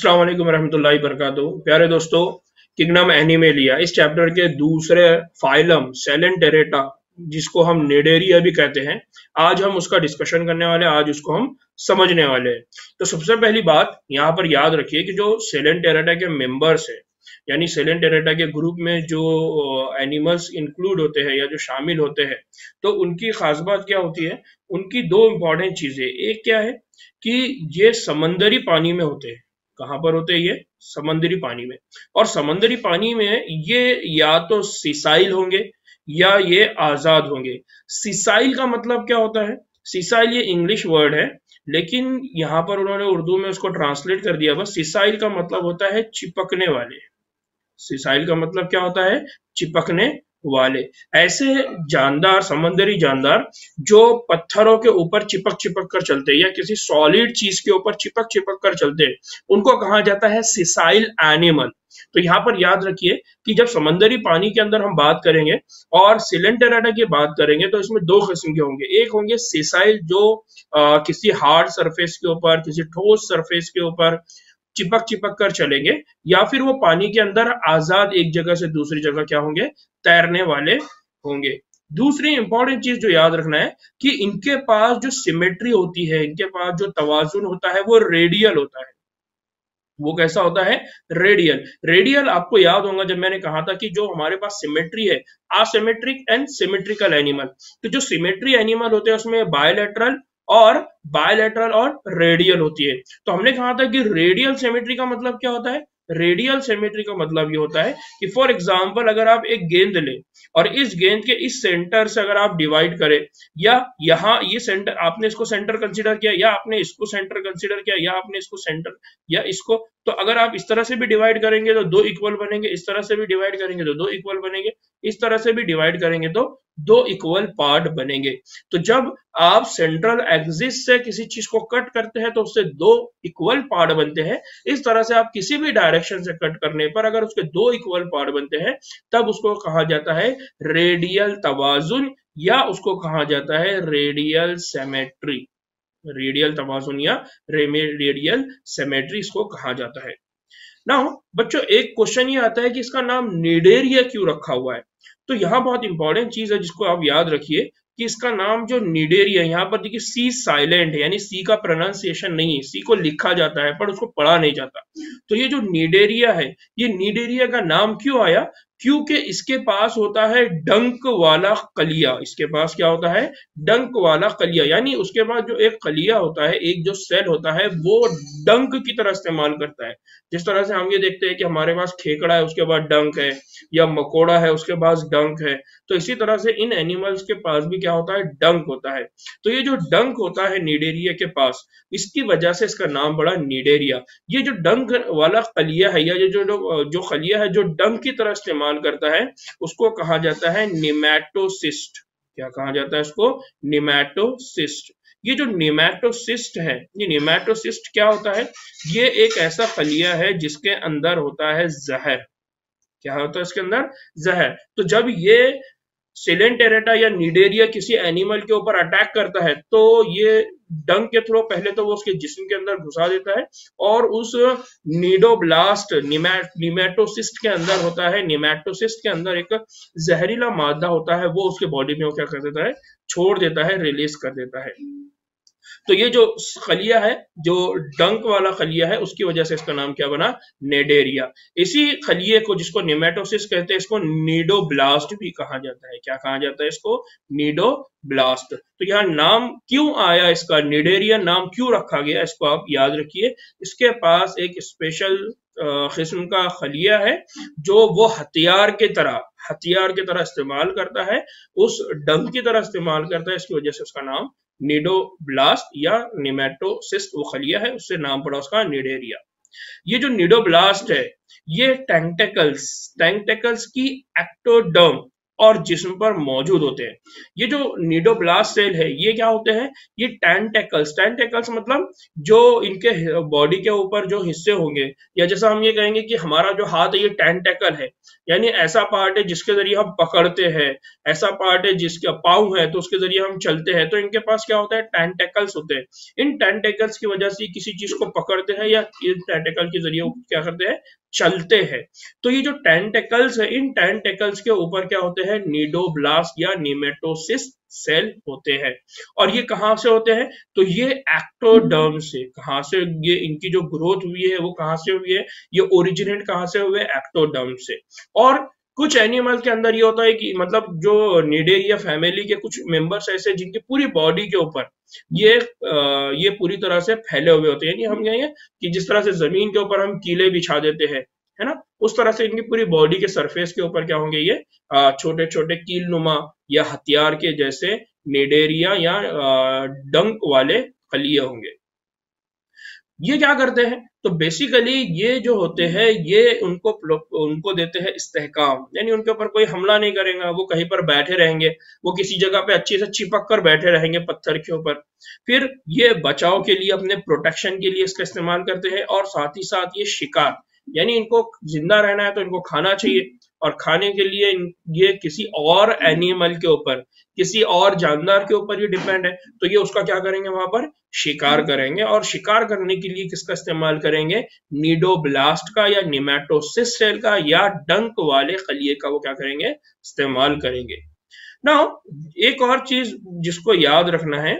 अस्सलाम वालेकुम रहमतुल्लाहि वबरकातुहू। प्यारे दोस्तों, किंगडम एनिमेलिया इस चैप्टर के दूसरे फाइलम सेलेंटेरेटा, जिसको हम निडेरिया भी कहते हैं, आज हम उसका डिस्कशन करने वाले हैं। आज उसको हम समझने वाले हैं। तो सबसे पहली बात यहाँ पर याद रखिए कि जो सेलेंटेरेटा के मेंबर्स है, यानी सेलेंटेरेटा के ग्रुप में जो एनिमल्स इंक्लूड होते हैं या जो शामिल होते हैं, तो उनकी खास बात क्या होती है। उनकी दो इंपॉर्टेंट चीजें, एक क्या है कि ये समंदरी पानी में होते हैं। कहाँ पर होते हैं ये? समंदरी पानी में। और समंदरी पानी में ये या तो सिसाइल होंगे या ये आजाद होंगे। सिसाइल का मतलब क्या होता है? सिसाइल ये इंग्लिश वर्ड है, लेकिन यहाँ पर उन्होंने उर्दू में उसको ट्रांसलेट कर दिया। बस सिसाइल का मतलब होता है चिपकने वाले। सिसाइल का मतलब क्या होता है? चिपकने वाले। ऐसे जानदार, समंदरी जानदार जो पत्थरों के ऊपर चिपक चिपक कर चलते हैं या किसी सॉलिड चीज के ऊपर चिपक चिपक कर चलते हैं, उनको कहा जाता है सिसाइल एनिमल। तो यहाँ पर याद रखिए कि जब समंदरी पानी के अंदर हम बात करेंगे और सिलेंटेरेटा की बात करेंगे, तो इसमें दो किस्म के होंगे। एक होंगे सिसाइल जो किसी हार्ड सरफेस के ऊपर, किसी ठोस सरफेस के ऊपर चिपक चिपक कर चलेंगे, या फिर वो पानी के अंदर आजाद एक जगह से दूसरी जगह क्या होंगे? तैरने वाले होंगे। दूसरी इंपॉर्टेंट चीज जो याद रखना है कि इनके पास जो सिमेट्री होती है, इनके पास जो तवाजुन होता है, वो रेडियल होता है। वो कैसा होता है? रेडियल। रेडियल आपको याद होगा जब मैंने कहा था कि जो हमारे पास सिमेट्री है, असिमेट्रिक एंड सिमेट्रिकल एनिमल। तो जो सिमेट्री एनिमल होते हैं उसमें बायलैटरल और रेडियल होती है। तो हमने कहा था कि रेडियल सिमेट्री का मतलब क्या होता है? रेडियल सिमेट्री का मतलब ये होता है कि फॉर एग्जांपल अगर आप एक गेंद लें और इस गेंद के इस सेंटर से अगर आप डिवाइड करें, या यहाँ ये सेंटर, आपने इसको सेंटर कंसीडर किया, या आपने इसको सेंटर कंसीडर किया, या आपने इसको सेंटर या इसको, तो अगर आप इस तरह से भी डिवाइड करेंगे तो दो इक्वल बनेंगे, इस तरह से भी डिवाइड करेंगे तो दो इक्वल बनेंगे, इस तरह से भी डिवाइड करेंगे तो दो इक्वल पार्ट बनेंगे। तो जब आप सेंट्रल एक्सिस से किसी चीज को कट करते हैं तो उससे दो इक्वल पार्ट बनते हैं। इस तरह से आप किसी भी डायरेक्शन से कट करने पर अगर उसके दो इक्वल पार्ट बनते हैं, तब उसको कहा जाता है रेडियल तवाजुन, या उसको कहा जाता है रेडियल सिमेट्री। रेडियल तवाजुन या रेडियल सिमेट्री इसको कहा जाता है। नाउ बच्चों, एक क्वेश्चन ये आता है कि इसका नाम निडेरिया क्यों रखा हुआ है? तो यहाँ बहुत इंपॉर्टेंट चीज है जिसको आप याद रखिए कि इसका नाम जो निडेरिया, यहाँ पर देखिए सी साइलेंट है, यानी सी का प्रोनाउंसिएशन नहीं है। सी को लिखा जाता है पर उसको पढ़ा नहीं जाता। तो ये जो निडेरिया है, ये निडेरिया का नाम क्यों आया? क्योंकि इसके पास होता है डंक वाला कलिया। इसके पास क्या होता है? डंक वाला कलिया। यानी उसके पास जो एक कलिया होता है, एक जो सेल होता है, वो डंक की तरह इस्तेमाल करता है। जिस तरह से हम ये देखते हैं कि हमारे पास खेकड़ा है, उसके बाद डंक है, या मकोड़ा है, उसके पास डंक है, तो इसी तरह से इन एनिमल्स के पास भी क्या होता है? डंक होता है। तो ये जो डंक होता है निडेरिया के पास, इसकी वजह से इसका नाम पड़ा निडेरिया। ये जो डंक वाला खलिया है, या ये जो खलिया है जो डंक की तरह इस्तेमाल करता है, उसको कहा जाता है निमैटोसिस्ट। क्या कहा जाता है इसको? निमैटोसिस्ट। ये जो निमैटोसिस्ट है, ये निमैटोसिस्ट क्या होता है? ये एक ऐसा खलिया है जिसके अंदर होता है जहर। क्या होता है इसके अंदर? जहर। तो जब ये सिलेंटेरेटा या निडेरिया किसी एनिमल के ऊपर अटैक करता है, तो ये डंक के थ्रू पहले तो वो उसके जिस्म के अंदर घुसा देता है, और उस नीडोब्लास्ट निमैटोसिस्ट के अंदर होता है, निमैटोसिस्ट के अंदर एक जहरीला मादा होता है, वो उसके बॉडी में वो क्या कर देता है? छोड़ देता है, रिलीज कर देता है। तो ये जो खलिया है, जो डंक वाला खलिया है, उसकी वजह से इसका नाम क्या बना? निडेरिया। इसी खलिये को, जिसको निमेटोसिस कहते हैं, इसको नीडोब्लास्ट भी कहा जाता है। क्या कहा जाता है इसको? नीडोब्लास्ट। तो यहाँ नाम क्यों आया इसका? निडेरिया नाम क्यों रखा गया, इसको आप याद रखिए। इसके पास एक स्पेशल किस्म का खलिया है जो वो हथियार के तरह इस्तेमाल करता है, उस डंक की तरह इस्तेमाल करता है। इसकी वजह से उसका नाम निडोब्लास्ट या निमेटोसिस्ट वो खलिया है, उससे नाम पड़ा उसका निडेरिया। ये जो निडोब्लास्ट है, ये टेंटेकल्स की एक्टोडर्म, और जिस्म पर मौजूद होते हैं। ये जो निडोब्लास्ट सेल है ये क्या होते हैं, ये टेंटेकल्स मतलब जो इनके बॉडी के ऊपर जो हिस्से होंगे, या जैसा हम ये कहेंगे कि हमारा जो हाथ है ये टेंटेकल है, यानी ऐसा पार्ट है जिसके जरिए हम पकड़ते हैं, ऐसा पार्ट है जिसका पाँव है तो उसके जरिए हम चलते हैं, तो इनके पास क्या होता है, टेंटेकल्स होते हैं। इन टेंटेकल्स की वजह से किसी चीज को पकड़ते हैं या इन टेंटेकल के जरिए क्या करते हैं, चलते हैं। तो ये जो टेंटेकल्स है, इन टेंटेकल्स के ऊपर क्या होते हैं, निडोब्लास्ट या निमेटोसिस सेल होते हैं। और ये कहां से होते हैं, तो ये एक्टोडर्म से, कहां से ये इनकी जो ग्रोथ हुई है वो कहां से हुई है, ये ओरिजिनेट कहां से हुए, एक्टोडर्म से। और कुछ एनिमल के अंदर ये होता है कि मतलब जो निडेरिया फैमिली के कुछ मेंबर्स ऐसे जिनकी पूरी बॉडी के ऊपर ये पूरी तरह से फैले हुए होते हैं, यानी हम कहेंगे कि जिस तरह से जमीन के ऊपर हम कीले बिछा देते हैं, है ना, उस तरह से इनकी पूरी बॉडी के सरफेस के ऊपर क्या होंगे, ये छोटे छोटे कील नुमा या हथियार के जैसे निडेरिया या डंक वाले खलिए होंगे। ये क्या करते हैं, तो बेसिकली ये जो होते हैं ये उनको देते हैं इस्तेहकाम, यानी उनके ऊपर कोई हमला नहीं करेगा, वो कहीं पर बैठे रहेंगे, वो किसी जगह पे अच्छे से चिपक कर बैठे रहेंगे पत्थर के ऊपर। फिर ये बचाव के लिए, अपने प्रोटेक्शन के लिए इसका इस्तेमाल करते हैं, और साथ ही साथ ये शिकार, यानी इनको जिंदा रहना है तो इनको खाना चाहिए, और खाने के लिए ये किसी और एनिमल के ऊपर, किसी और जानदार के ऊपर ये डिपेंड है, तो ये उसका क्या करेंगे, वहां पर शिकार करेंगे। और शिकार करने के लिए किसका इस्तेमाल करेंगे, निडोब्लास्ट का या निमेटोसिस सेल का या डंक वाले खलिए का वो क्या करेंगे, इस्तेमाल करेंगे। नाउ एक और चीज जिसको याद रखना है,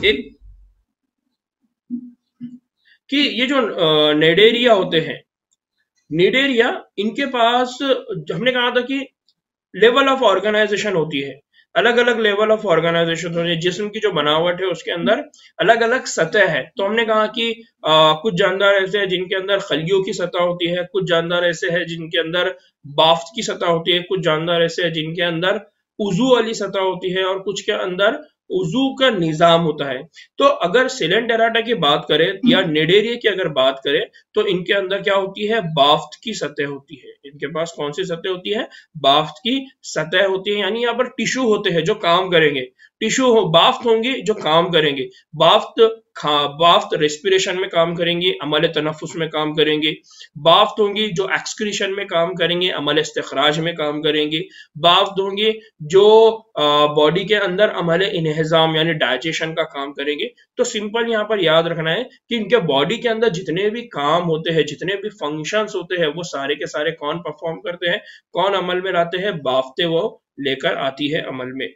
एक कि ये जो निडेरिया होते हैं, निडेरिया इनके पास हमने कहा था कि लेवल ऑफ ऑर्गेनाइजेशन होती है, अलग अलग लेवल ऑफ ऑर्गेनाइजेशन होती है, जिस्म की जो बनावट है उसके अंदर अलग अलग सतह है। तो हमने कहा कि कुछ जानदार ऐसे हैं जिनके अंदर खलियों की सतह होती है, कुछ जानदार ऐसे हैं जिनके अंदर बाफ्ट की सतह होती है, कुछ जानदार ऐसे हैं जिनके अंदर उजू वाली सतह होती है, और कुछ के अंदर उजू का निजाम होता है। तो अगर सिलेंटेराटा की बात करें या निडेरिया की अगर बात करें, तो इनके अंदर क्या होती है, बाफ्ट की सतह होती है। इनके पास कौन सी सतह होती है, बाफ्ट की सतह होती है, यानी यहाँ पर टिश्यू होते हैं जो काम करेंगे, टिश्यू हो बाफ्ट होंगे जो काम करेंगे, बाफ्ट रेस्पिरेशन में काम करेंगे, अमल तनफुस में काम करेंगे, बाफ्ट होंगी जो एक्सक्रीशन में काम करेंगे, अमल इस्तिखराज में काम करेंगे, बाफ्ट होंगे जो बॉडी के अंदर अमल इन्हिजाम यानी डाइजेशन का काम करेंगे। तो सिंपल यहाँ पर याद रखना है कि इनके बॉडी के अंदर जितने भी काम होते हैं, जितने भी फंक्शंस होते हैं, वो सारे के सारे कौन परफॉर्म करते हैं, कौन अमल में लाते हैं, बाफ्ते वो लेकर आती है अमल में।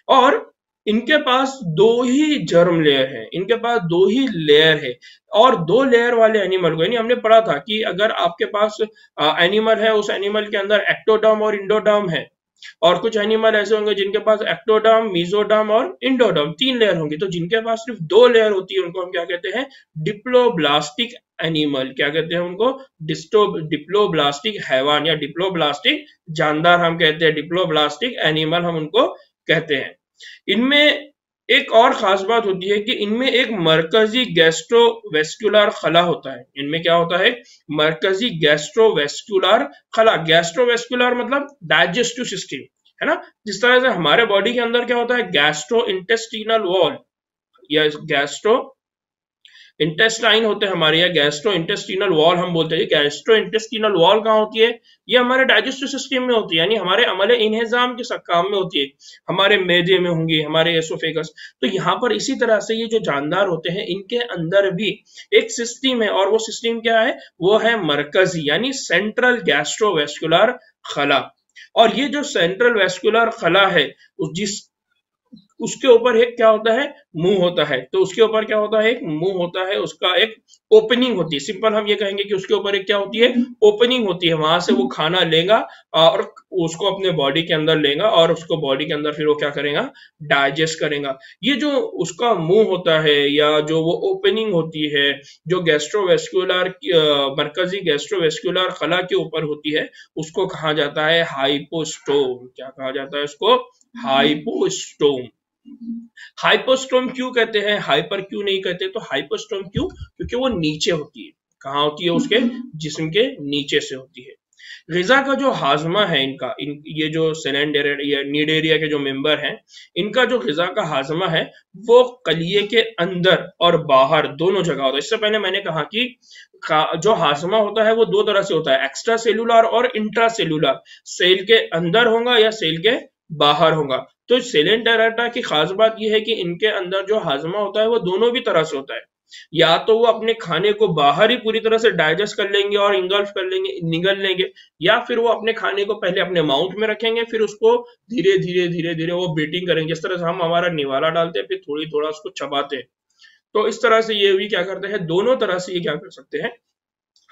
और इनके पास दो ही जर्म लेयर है, इनके पास दो ही लेयर है, और दो लेयर वाले एनिमल को, यानी हमने पढ़ा था कि अगर आपके पास एनिमल है, उस एनिमल के अंदर एक्टोडर्म और इंडोडर्म है, और कुछ एनिमल ऐसे होंगे जिनके पास एक्टोडर्म, मीजोडर्म और इंडोडर्म, 3 लेयर होंगी। तो जिनके पास सिर्फ 2 लेयर होती है उनको हम क्या कहते हैं, डिप्लोब्लास्टिक एनिमल, क्या कहते हैं उनको, डिप्लोब्लास्टिक हैवान या डिप्लोब्लास्टिक जानदार हम कहते हैं, डिप्लोब्लास्टिक एनिमल हम उनको कहते हैं। इनमें एक और खास बात होती है कि इनमें एक मरकजी गैस्ट्रोवेस्कुलर खला होता है। इनमें क्या होता है, मरकजी गैस्ट्रोवेस्कुलर खला। गैस्ट्रोवेस्कुलर मतलब डाइजेस्टिव सिस्टम, है ना, जिस तरह से हमारे बॉडी के अंदर क्या होता है, गैस्ट्रो इंटेस्टिनल वॉल या गैस्ट्रो इंटेस्टाइन होते हैं हमारे, या गैस्ट्रो इंटेस्टिनल वॉल हम बोलते हैं। गैस्ट्रो इंटेस्टिनल वॉल कहाँ होती है, ये हमारे डाइजेस्टिव सिस्टम में होती है, यानी हमारे अमल इन्हिजाम के काम में होती है, हमारे मैदे में होंगी, हमारे एसोफेगस। तो यहाँ पर इसी तरह से ये जो जानदार होते हैं इनके अंदर भी एक सिस्टम है, और वो सिस्टम क्या है, वो है मरकजी यानी सेंट्रल गैस्ट्रोवेस्कुलर खला। और ये जो सेंट्रल वेस्कुलर खला है उसके ऊपर एक क्या होता है, मुंह होता है। तो उसके ऊपर क्या होता है, एक मुंह होता है, उसका एक ओपनिंग होती है। सिंपल हम ये कहेंगे कि उसके ऊपर एक क्या होती है, ओपनिंग होती है, वहां से वो खाना लेगा और उसको अपने बॉडी के अंदर लेगा, और उसको बॉडी के अंदर फिर वो क्या करेगा, डाइजेस्ट करेगा। ये जो उसका मुंह होता है या जो वो ओपनिंग होती है, जो गैस्ट्रोवेस्कुलर मरकजी गैस्ट्रोवेस्कुलर खला के ऊपर होती है, उसको कहा जाता है हाइपोस्टोम। क्या कहा जाता है उसको, हाइपोस्टोम। हाइपोस्टोम क्यों कहते हैं, हाइपर क्यों नहीं कहते, तो हाइपोस्टोम क्यों, क्योंकि वो नीचे होती है, कहाँ होती है? उसके जिस्म के नीचे से होती है। ग़िज़ा का जो हाजमा है ये जो सिलेंडर या नीडेरिया के जो मेंबर हैं, इनका जो ग़िज़ा का हाजमा है वो कलिये के अंदर और बाहर दोनों जगह होता है। इससे पहले मैंने कहा कि जो हाजमा होता है वो दो तरह से होता है, एक्स्ट्रा सेलुलर और इंट्रा सेलुलर। सेल के अंदर होगा या सेल के बाहर होगा। तो सिलेंडरेटा की खास बात यह है कि इनके अंदर जो हाजमा होता है वो दोनों भी तरह से होता है। या तो वो अपने खाने को बाहर ही पूरी तरह से डाइजेस्ट कर लेंगे और इंगल्फ कर लेंगे, निगल लेंगे, या फिर वो अपने खाने को पहले अपने माउथ में रखेंगे, फिर उसको धीरे धीरे धीरे धीरे वो बीटिंग करेंगे, जिस तरह से हम हमारा निवाला डालते हैं फिर थोड़ी थोड़ा उसको चबाते हैं। तो इस तरह से ये भी क्या करते हैं, दोनों तरह से ये क्या कर सकते हैं,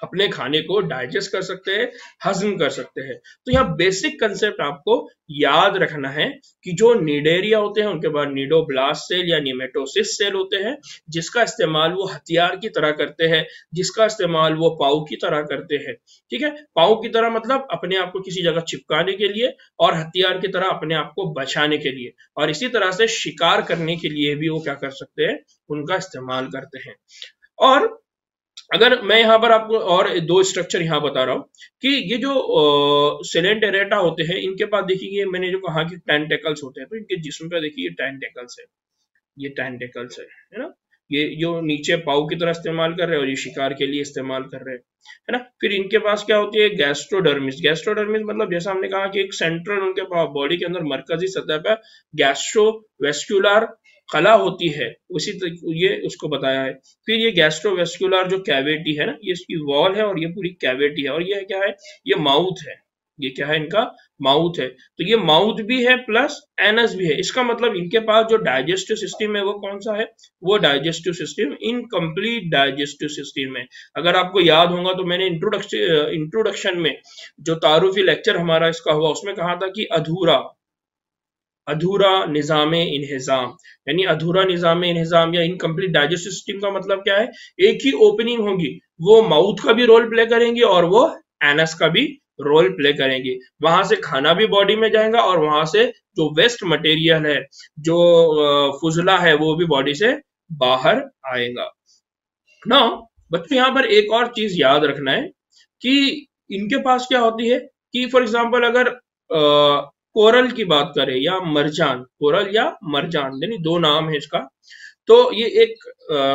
अपने खाने को डाइजेस्ट कर सकते हैं, हजम कर सकते हैं। तो यहाँ बेसिक कंसेप्ट आपको याद रखना है कि जो नीडेरिया होते हैं उनके बाद नीडोब्लास्ट सेल या निमेटोसिस सेल होते हैं, जिसका इस्तेमाल वो हथियार की तरह करते हैं, जिसका इस्तेमाल वो पाव की तरह करते हैं। ठीक है, पाव की तरह मतलब अपने आप को किसी जगह चिपकाने के लिए, और हथियार की तरह अपने आप को बचाने के लिए, और इसी तरह से शिकार करने के लिए भी वो क्या कर सकते हैं, उनका इस्तेमाल करते हैं। और अगर मैं यहाँ पर आपको और दो स्ट्रक्चर यहाँ बता रहा हूँ कि ये जो सिलेंटेरेटा होते हैं, इनके पास देखिए मैंने जो कहा कि टेंटेकल्स होते हैं, तो इनके जिस्म पे देखिए टेंटेकल्स है, ये टेंटेकल्स है ना, ये जो नीचे पाव की तरह इस्तेमाल कर रहे हैं और ये शिकार के लिए इस्तेमाल कर रहे हैं, है ना। फिर इनके पास क्या होती है, गैस्ट्रोडर्मिस। गैस्ट्रोडर्मिस मतलब जैसा हमने कहा कि एक सेंट्रल उनके बॉडी के अंदर मरकजी सतह पर गैस्ट्रोवेस्कुलर कला होती है, उसी ये उसको बताया है। फिर ये गैस्ट्रोवेस्कुलर जो कैविटी है ना, ये इसकी वॉल है और ये पूरी कैविटी है, और ये क्या है, ये माउथ है, ये क्या है, इनका माउथ है। तो ये माउथ भी है प्लस एनस भी है। इसका मतलब इनके पास जो डाइजेस्टिव सिस्टम है वो कौन सा है, वो digestive system incomplete digestive system है। अगर आपको याद होगा तो मैंने इंट्रोडक्शन में जो तारुफी लेक्चर हमारा इसका हुआ उसमें कहा था कि अधूरा निज़ाम इन्हिज़ाम, यानी अधूरा निज़ाम इन्हिज़ाम या इनकम्प्लीट डाइजेस्टिव सिस्टम का मतलब क्या है, एक ही ओपनिंग होगी, वो माउथ का भी रोल प्ले करेंगे और वो एनस का भी रोल प्ले करेंगे। वहां से खाना भी बॉडी में जाएगा और वहां से जो वेस्ट मटेरियल है, जो फुजला है, वो भी बॉडी से बाहर आएगा ना। बच्चों यहाँ पर एक और चीज याद रखना है कि इनके पास क्या होती है कि फॉर एग्जाम्पल अगर कोरल की बात करें या मरजान, कोरल या मरजान यानी दो नाम है इसका, तो ये एक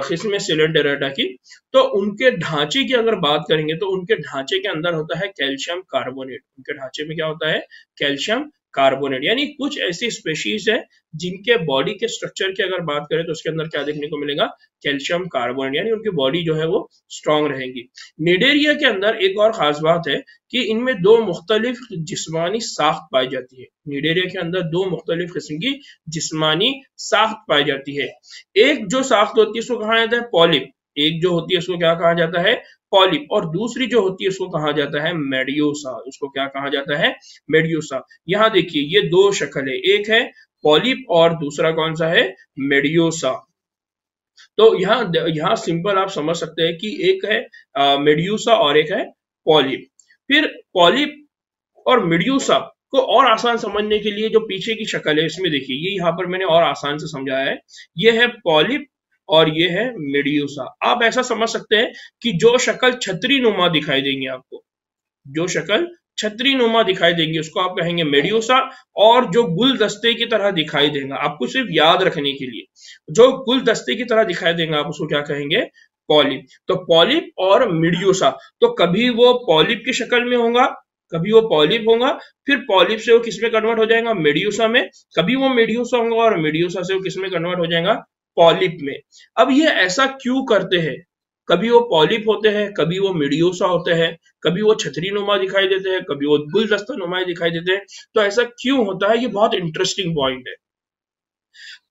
किस्म है सिलेंटेरेटा की। तो उनके ढांचे की अगर बात करेंगे तो उनके ढांचे के अंदर होता है कैल्शियम कार्बोनेट। उनके ढांचे में क्या होता है, कैल्शियम कार्बोनेट। यानी कुछ ऐसी स्पेशीज है जिनके बॉडी के स्ट्रक्चर की अगर बात करें तो उसके अंदर क्या देखने को मिलेगा, कैल्शियम कार्बोनेट, यानी उनकी बॉडी जो है वो स्ट्रांग रहेगी। निडेरिया के अंदर एक और खास बात है कि इनमें दो मुख्तलिफ जिस्मानी साख्त पाई जाती है। निडेरिया के अंदर दो मुख्तलिफ किस्म की जिस्मानी साख्त पाई जाती है। एक जो साख्त होती है उसको कहा जाता है पॉलिप, एक जो होती है उसको क्या कहा जाता है, पॉलिप, और दूसरी जो होती है उसको कहा जाता है मेडियोसा। उसको क्या कहा जाता है, मेडियोसा। यहाँ देखिए ये दो शक्ल है, एक है पॉलिप और दूसरा कौन सा है, मेडियोसा। तो यहाँ सिंपल आप समझ सकते हैं कि एक है मेडियोसा और एक है पॉलिप। फिर पॉलिप और मेडियोसा को और आसान समझने के लिए जो पीछे की शक्ल है इसमें देखिए, ये यहाँ पर मैंने और आसान से समझाया है। ये है पॉलिप और ये है मेडियोसा। आप ऐसा समझ सकते हैं कि जो शक्ल छतरी नुमा दिखाई देंगी आपको, जो शक्ल छतरी नुमा दिखाई देंगी उसको आप कहेंगे मेडियोसा, और जो गुलदस्ते की तरह दिखाई देगा, आपको सिर्फ याद रखने के लिए, जो गुलदस्ते की तरह दिखाई देगा आप उसको क्या कहेंगे, पॉलिप। तो पॉलिप और मेडियोसा, तो कभी वो पॉलिप की शक्ल में होगा, कभी वो पॉलिप होगा, फिर पॉलिप से वो किसमें कन्वर्ट हो जाएगा, मेडियोसा में, कभी वो मेडियोसा होगा और मेडियोसा से वो किसमें कन्वर्ट हो जाएगा, पॉलिप में। अब ये ऐसा क्यों करते हैं, कभी वो पॉलिप होते हैं, कभी वो मेडियोसा होते हैं, कभी वो छतरी नुमा दिखाई देते हैं, कभी वो गुलदस्ता नुमा दिखाई देते हैं, तो ऐसा क्यों होता है, ये बहुत इंटरेस्टिंग पॉइंट है।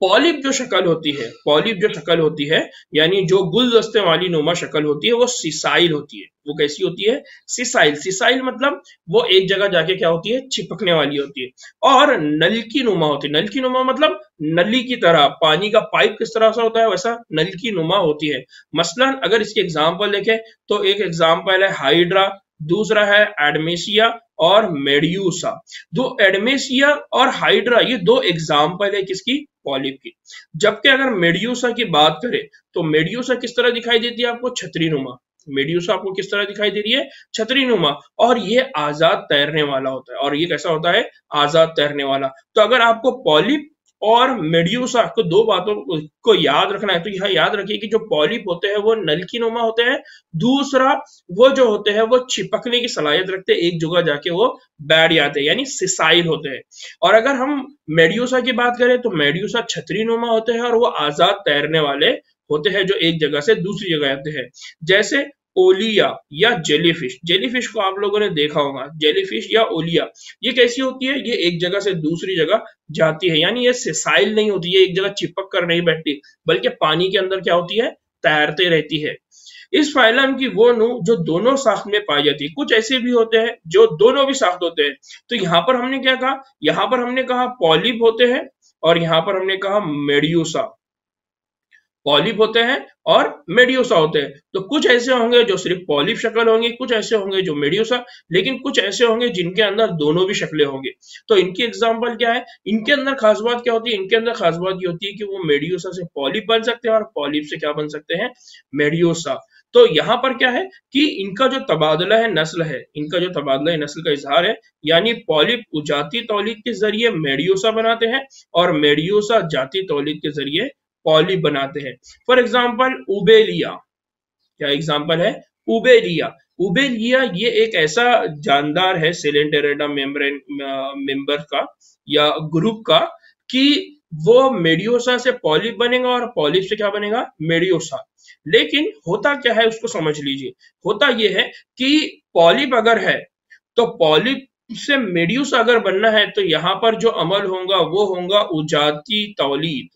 पॉलिप जो शक्ल होती है, पॉलिप जो शक्ल होती है यानी जो गुलदस्ते वाली नुमा शक्ल होती है वो सिसाइल होती है। वो कैसी होती है, सिसाइल। सिसाइल मतलब वो एक जगह जाके क्या होती है, चिपकने वाली होती है। और नलकी नुमा होती है। नलकी नुमा मतलब नली की तरह, पानी का पाइप किस तरह से होता है वैसा नलकी नुमा होती है। मसलन अगर इसके एग्जाम्पल देखें तो एक एग्जाम्पल है हाइड्रा, दूसरा है एडमेसिया और मेडियूसा। दो एडमेसिया और हाइड्रा ये दो एग्जाम्पल है किसकी, पॉलिप की। जबकि अगर मेडियूसा की बात करें तो मेडियूसा किस तरह दिखाई देती है आपको, छतरी नुमा। मेड्यूसा आपको किस तरह दिखाई दे रही है, छतरी नुमा, और ये आजाद तैरने वाला होता है। और ये कैसा होता है, आजाद तैरने वाला। तो अगर आपको पॉलिप और मेड्यूसा को दो बातों को याद रखना है तो यह याद रखिए कि जो पॉलिप होते हैं वो नलकी नुमा होते हैं, दूसरा वो जो होते हैं वो चिपकने की सलाहियत रखते हैं, एक जगह जाके वो बैठ जाते हैं, यानी सिसाइल होते हैं। और अगर हम मेड्यूसा की बात करें तो मेड्यूसा छतरी नुमा होते हैं और वो आजाद तैरने वाले होते हैं जो एक जगह से दूसरी जगह आते हैं। जैसे ओलिया या जेलीफिश, जेलीफिश को आप लोगों ने देखा होगा, जेलीफिश या ओलिया ये कैसी होती है, ये एक जगह से दूसरी जगह जाती है, यानी ये सेसाइल नहीं होती है, एक जगह चिपक कर नहीं बैठती, बल्कि पानी के अंदर क्या होती है, तैरते रहती है। इस फाइलम की वो नू जो दोनों साख्त में पाई जाती है, कुछ ऐसे भी होते हैं जो दोनों भी साख्त होते हैं। तो यहाँ पर हमने क्या कहा, यहाँ पर हमने कहा पॉलिप होते हैं और यहाँ पर हमने कहा मेड्यूसा, पॉलिप होते हैं और मेड्यूसा होते हैं। तो कुछ ऐसे होंगे जो सिर्फ पॉलिप शक्ल होंगे, कुछ ऐसे होंगे जो मेड्यूसा, लेकिन कुछ ऐसे होंगे जिनके अंदर दोनों भी शक्लें होंगी। तो इनकी एग्जांपल क्या है, इनके अंदर खास बात क्या होती है, इनके अंदर खास बात ये होती है कि वो मेड्यूसा से पॉलिप बन सकते हैं और पॉलिप से क्या बन सकते हैं, मेड्यूसा। तो यहाँ पर क्या है कि इनका जो तबादला है नस्ल है, इनका जो तबादला है नस्ल का इजहार है, यानी पॉलिप जाती तौलीद के जरिए मेड्यूसा बनाते हैं और मेड्यूसा जाती तौलीद के जरिए पॉलिप बनाते हैं। फॉर एग्जाम्पल उबेलिया, क्या एग्जाम्पल है, उबेलिया। उबेलिया ये एक ऐसा जानदार है सेलेंटेरेटा मेम्ब्रेन मेंबर का या ग्रुप का कि वो मेड्यूसा से पॉलिप बनेगा और पॉलिप से क्या बनेगा, मेड्यूसा। लेकिन होता क्या है उसको समझ लीजिए, होता ये है कि पॉलिप अगर है तो पॉलिप से मेड्यूसा अगर बनना है तो यहाँ पर जो अमल होगा वो होगा उजाती तौलीद।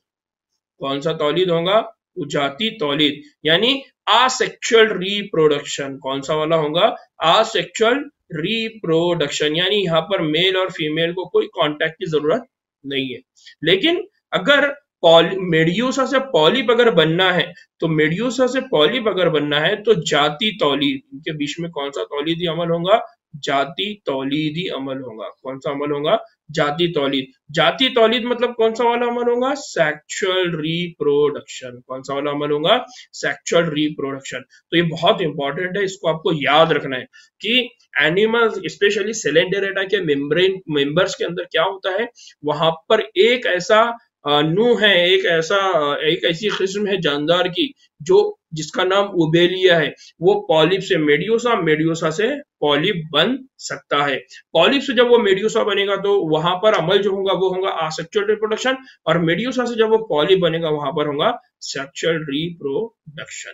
कौन सा तौलीद होगा, उजाती तौलीद, यानी आसेक्सुअल रिप्रोडक्शन। कौन सा वाला होगा, आसेक्सुअल रिप्रोडक्शन, यानी यहाँ पर मेल और फीमेल को कोई कांटेक्ट की जरूरत नहीं है। लेकिन अगर मेड्यूसा से पॉलिप अगर बनना है तो मेड्यूसा से पॉलिप अगर बनना है तो जाती तौलीद, इनके बीच में कौन सा तौलीदी अमल होगा, जाती तौलीदी अमल होगा। कौन सा अमल होगा, जाती तौलीद। जाती तौलीद मतलब कौन सा वाला अमल होगा, सेक्सुअल रिप्रोडक्शन। कौन सा वाला अमल होगा, सेक्सुअल रिप्रोडक्शन। तो ये बहुत इंपॉर्टेंट है, इसको आपको याद रखना है कि एनिमल्स स्पेशली सेलेंटेरेटा के मेंबर्स के अंदर क्या होता है, वहां पर एक ऐसा नू है, एक ऐसी किस्म है जानदार की जो जिसका नाम उबेलिया है, वो पॉलिप से मेड्यूसा, मेड्यूसा से पॉलिप बन सकता है। पॉलिप से जब वो मेड्यूसा बनेगा तो वहां पर अमल जो होगा वो होगा असेक्सुअल रिप्रोडक्शन, और मेड्यूसा से जब वो पॉलिप बनेगा वहां पर होगा सेक्सुअल रिप्रोडक्शन।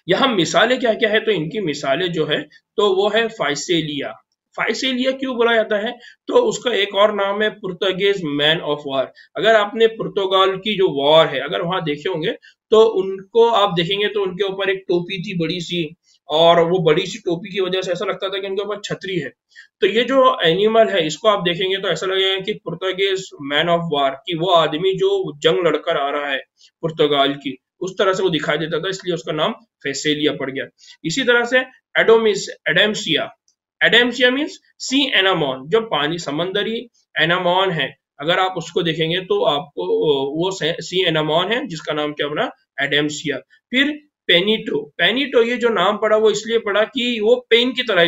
यहाँ मिसालें क्या क्या है, तो इनकी मिसालें जो है तो वो है फाइसेलिया। फाइसेलिया क्यों बोला जाता है, तो उसका एक और नाम है पुर्तगीज मैन ऑफ वॉर। अगर आपने पुर्तगाल की जो वॉर है अगर वहां देखे होंगे तो उनको आप देखेंगे तो उनके ऊपर एक टोपी थी बड़ी सी, और वो बड़ी सी टोपी की वजह से ऐसा लगता था कि उनके ऊपर छतरी है। तो ये जो एनिमल है इसको आप देखेंगे तो ऐसा लगेगा कि पुर्तगीज मैन ऑफ वॉर, कि वो आदमी जो जंग लड़कर आ रहा है पुर्तगाल की, उस तरह से वो दिखाई देता था, इसलिए उसका नाम फेसेलिया पड़ गया। इसी तरह से एडेम्सिया, एडेम्सिया मीन्स सी एनामोन, जो पानी समंदरी एनामोन है, अगर आप उसको देखेंगे तो आपको वो सी एनामोन है जिसका नाम क्या बना, एडेम्सिया। फिर पेनिटो, पेनिटो ये जो नाम पड़ा वो इसलिए पड़ा कि वो पेन की तरह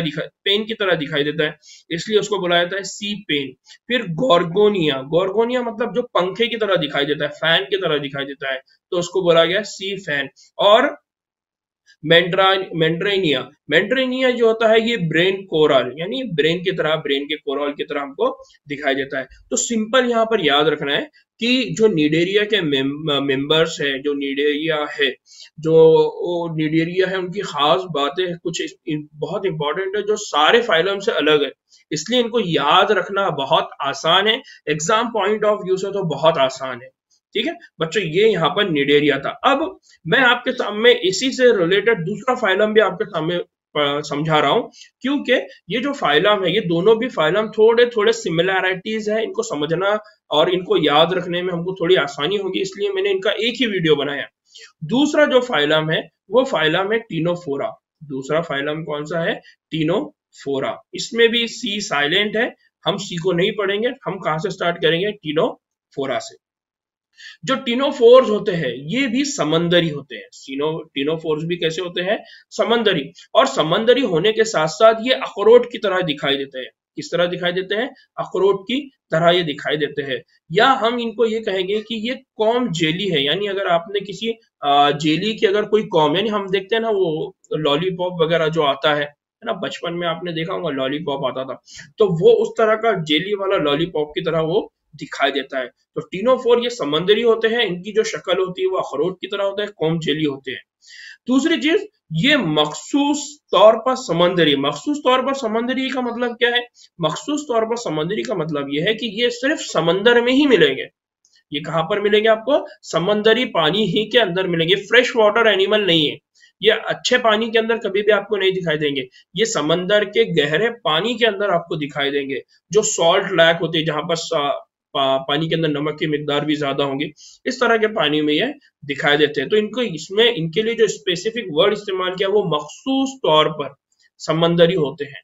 दिखाई देता है, इसलिए उसको बुलाया जाता है सी पेन। फिर गोर्गोनिया, गोर्गोनिया मतलब जो पंखे की तरह दिखाई देता है, फैन की तरह दिखाई देता है, तो उसको बोला गया सी फैन। और मेंड्रेनिया, मेंड्रेनिया जो होता है ये ब्रेन कोरल, यानी ब्रेन के कोरल की तरह हमको दिखाई देता है। तो सिंपल यहाँ पर याद रखना है कि जो निडेरिया के मेंबर्स है, जो निडेरिया है उनकी खास बातें कुछ बहुत इंपॉर्टेंट है जो सारे फाइलम से अलग है, इसलिए इनको याद रखना बहुत आसान है, एग्जाम पॉइंट ऑफ व्यू से तो बहुत आसान है। ठीक है बच्चों, ये यहाँ पर निडेरिया था। अब मैं आपके सामने इसी से रिलेटेड दूसरा फाइलम भी आपके सामने समझा रहा हूं, क्योंकि ये जो फाइलम है ये दोनों भी फाइलम थोड़े थोड़े सिमिलैरिटीज है, इनको समझना और इनको याद रखने में हमको थोड़ी आसानी होगी, इसलिए मैंने इनका एक ही वीडियो बनाया। दूसरा जो फाइलम है वो फाइलम है टीनोफोरा। दूसरा फाइलम कौन सा है, टीनोफोरा। इसमें भी सी साइलेंट है, हम सी को नहीं पढ़ेंगे, हम कहां से स्टार्ट करेंगे, टीनोफोरा से। जो टिनोफोर्स होते हैं ये भी समंदरी होते हैं। टिनोफोर्स भी कैसे होते हैं? समंदरी। और समंदरी होने के साथ साथ ये अखरोट की तरह दिखाई देते हैं। किस तरह दिखाई देते हैं? अखरोट की तरह ये दिखाई देते हैं। या हम इनको ये कहेंगे कि ये कॉम जेली है, यानी अगर आपने किसी जेली की अगर कोई कॉम, यानी हम देखते हैं ना वो लॉलीपॉप वगैरह जो आता है ना, बचपन में आपने देखा होगा लॉलीपॉप आता था, तो वो उस तरह का जेली वाला लॉलीपॉप की तरह वो दिखाई देता है। तो टिनोफोर ये समंदरी होते हैं, इनकी जो शक्ल होती है वो अखरोट की तरह होता है, कॉम जेली होते हैं। दूसरी चीज, ये मखसूस तौर पर समंदरी। मखसूस तौर पर समंदरी का मतलब क्या है? मखसूस तौर पर समंदरी का मतलब ये है कि ये सिर्फ समंदर में ही मिलेंगे। ये कहां पर मिलेंगे आपको? समंदरी पानी ही के अंदर मिलेंगे। फ्रेश वाटर एनिमल नहीं है, ये अच्छे पानी के अंदर कभी भी आपको नहीं दिखाई देंगे। ये समंदर के गहरे पानी के अंदर आपको दिखाई देंगे, जो सॉल्ट लैक होती है, जहां पर पानी के अंदर नमक की मिकदार भी ज्यादा होंगी, इस तरह के पानी में ये दिखाई देते हैं। तो इनको इसमें इनके लिए जो स्पेसिफिक वर्ड इस्तेमाल किया वो मखसूस तौर पर समंदरी होते हैं।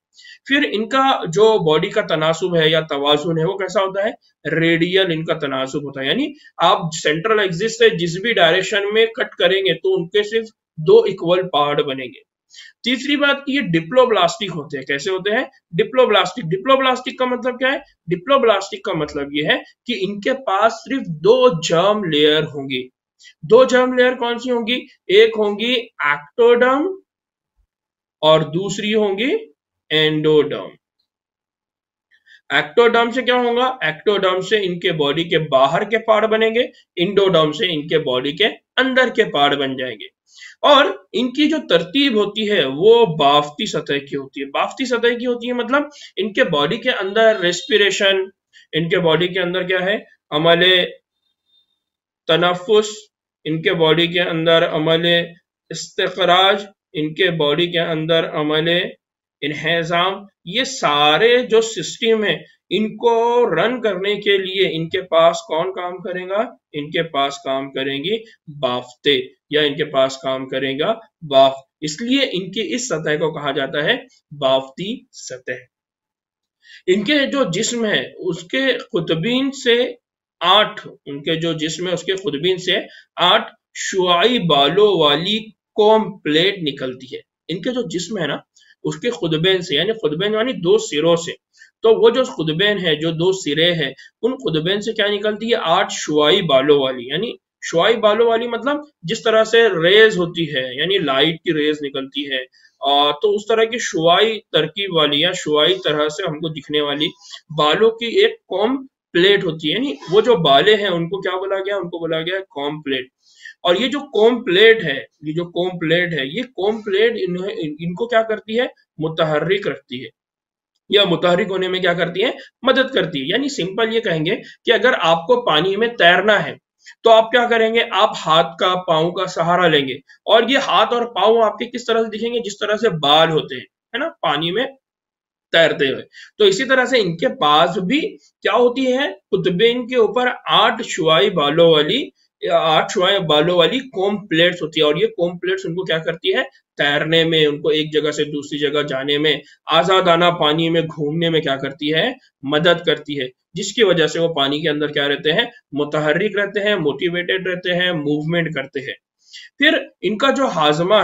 फिर इनका जो बॉडी का तनासुब है या तवाजुन है वो कैसा होता है? रेडियल इनका तनासुब होता है, यानी आप सेंट्रल एक्सिस से जिस भी डायरेक्शन में कट करेंगे तो उनके सिर्फ दो इक्वल पार्ट बनेंगे। तीसरी बात की, ये डिप्लोब्लास्टिक होते हैं। कैसे होते हैं? डिप्लोब्लास्टिक। डिप्लोब्लास्टिक का मतलब क्या है? डिप्लोब्लास्टिक का मतलब ये है कि इनके पास सिर्फ दो जर्म लेयर होंगी। दो जर्म लेयर कौन सी होंगी? एक होंगी एक्टोडर्म और दूसरी होंगी एंडोडर्म। एक्टोडर्म से क्या होगा? एक्टोडर्म से इनके बॉडी के बाहर के पार्ट बनेंगे, इंडोडर्म से इनके बॉडी के अंदर के पार्ट बन जाएंगे। और इनकी जो तरतीब होती है वो बाफ्ती सतह की होती है। बाफ्ती सतह की होती है मतलब इनके बॉडी के अंदर रेस्पिरेशन, इनके बॉडी के अंदर क्या है? अमले तनफुस, इनके बॉडी के अंदर अमले इस्तिखराज, इनके बॉडी के अंदर अमले इन्हेजाम। ये सारे जो सिस्टम है इनको रन करने के लिए इनके पास कौन काम करेगा? इनके पास काम करेंगी बाफ्ते, या इनके पास काम करेगा बाफ। इसलिए इनकी इस सतह को कहा जाता है बाफ्ती सतह। इनके जो जिस्म है उसके खुतबीन से 8, उनके जो जिस्म है उसके खुतबीन से 8 शुआई बालों वाली कॉम प्लेट निकलती है। इनके जो जिस्म है ना उसके खुतबेन से, यानी खुतबेन यानी दो सिरों से, तो वो जो खुतबेन है, जो दो सिरे हैं, उन खुतबेन से क्या निकलती है? 8 शुआई बालों वाली। यानी शुआई बालों वाली मतलब जिस तरह से रेज होती है, यानी लाइट की रेज निकलती है, तो उस तरह की शुआई तरकीब वाली या शुआई तरह से हमको दिखने वाली बालों की एक कॉम प्लेट होती है। यानी वो जो बाले हैं उनको क्या बोला गया? उनको बोला गया कॉम प्लेट। और ये जो कॉम प्लेट है, ये जो कॉम प्लेट है, ये कॉम प्लेट इनको क्या करती है? मुतहर्रिक रखती है, या मुतहरिक होने में क्या करती है? मदद करती है। यानी सिंपल ये कहेंगे कि अगर आपको पानी में तैरना है तो आप क्या करेंगे? आप हाथ का, पाँव का सहारा लेंगे, और ये हाथ और पाँव आपके किस तरह से दिखेंगे? जिस तरह से बाल होते हैं, है ना, पानी में तैरते हुए। तो इसी तरह से इनके पास भी क्या होती है? कुतुबेन के ऊपर 8 शुआई बालों वाली कॉम प्लेट्स होती है। और ये कॉम प्लेट्स उनको क्या करती है? तैरने में, उनको एक जगह से दूसरी जगह जाने में, आजादाना पानी में घूमने में क्या करती है? मदद करती है, जिसकी वजह से वो पानी के अंदर क्या रहते हैं? मुतहर्रिक रहते हैं, मोटिवेटेड रहते हैं, मूवमेंट करते हैं। फिर इनका जो हाजमा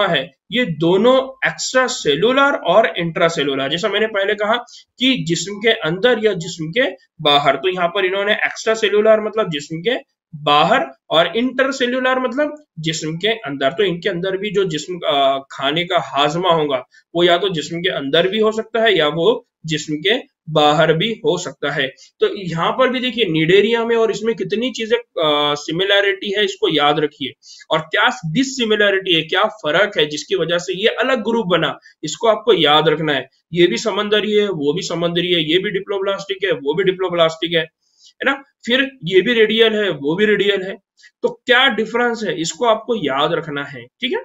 है, ये दोनों एक्स्ट्रा सेलुलर और इंट्रा सेलुलर, जैसा मैंने पहले कहा कि जिस्म के अंदर या जिस्म के बाहर, तो यहाँ पर इन्होंने एक्स्ट्रा सेलुलर मतलब जिस्म के बाहर और इंटर सेल्यूलर मतलब जिस्म के अंदर। तो इनके अंदर भी जो जिस्म खाने का हाजमा होगा वो या तो जिस्म के अंदर भी हो सकता है या वो जिस्म के बाहर भी हो सकता है। तो यहाँ पर भी देखिए निडेरिया में और इसमें कितनी चीजें सिमिलैरिटी है, इसको याद रखिए। और क्या डिससिमिलैरिटी है, क्या फर्क है जिसकी वजह से ये अलग ग्रुप बना, इसको आपको याद रखना है। ये भी समंदरी है, वो भी समंदरी है, ये भी डिप्लोब्लास्टिक है, वो भी डिप्लोब्लास्टिक है ना। फिर ये भी रेडियल है, वो भी रेडियल है। तो क्या डिफरेंस है, इसको आपको याद रखना है, ठीक है।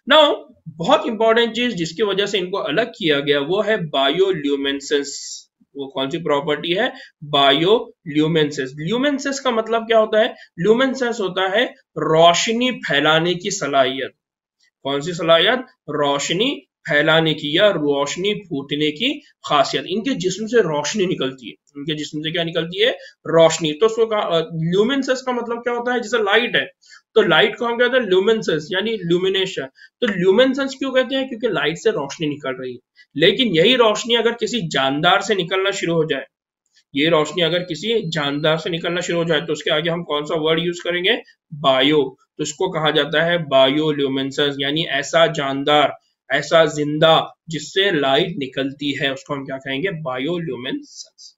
नाउ बहुत इंपॉर्टेंट चीज जिसकी वजह से इनको अलग किया गया वो है बायोल्यूमिनेसेंस। वो कौन सी प्रॉपर्टी है? बायोल्यूमिनेसेंस। ल्यूमिनेसेंस का मतलब क्या होता है? ल्यूमिनेसेंस होता है रोशनी फैलाने की सलाहियत। कौन सी सलाहियत? रोशनी फैलाने की या रोशनी फूटने की खासियत। इनके जिस्म से रोशनी निकलती है, उनके जिस्म से क्या निकलती है, रोशनी। तो उसको ल्यूमिनेसेंस का मतलब क्या होता है, जैसे लाइट है तो लाइट को हम कहते हैं ल्यूमिनेसेंस यानी ल्यूमिनेशन। तो ल्यूमिनेसेंस क्यों कहते हैं, क्योंकि लाइट से रोशनी निकल रही है। लेकिन यही रोशनी अगर किसी जानदार से निकलना शुरू हो जाए, ये रोशनी अगर किसी जानदार से निकलना शुरू हो जाए तो उसके आगे हम कौन सा वर्ड यूज करेंगे, बायो। तो इसको कहा जाता है बायोल्यूमिनेसेंस, यानी ऐसा जानदार, ऐसा जिंदा जिससे लाइट निकलती है, उसको हम क्या कहेंगे, बायोल्यूमिनेसेंस।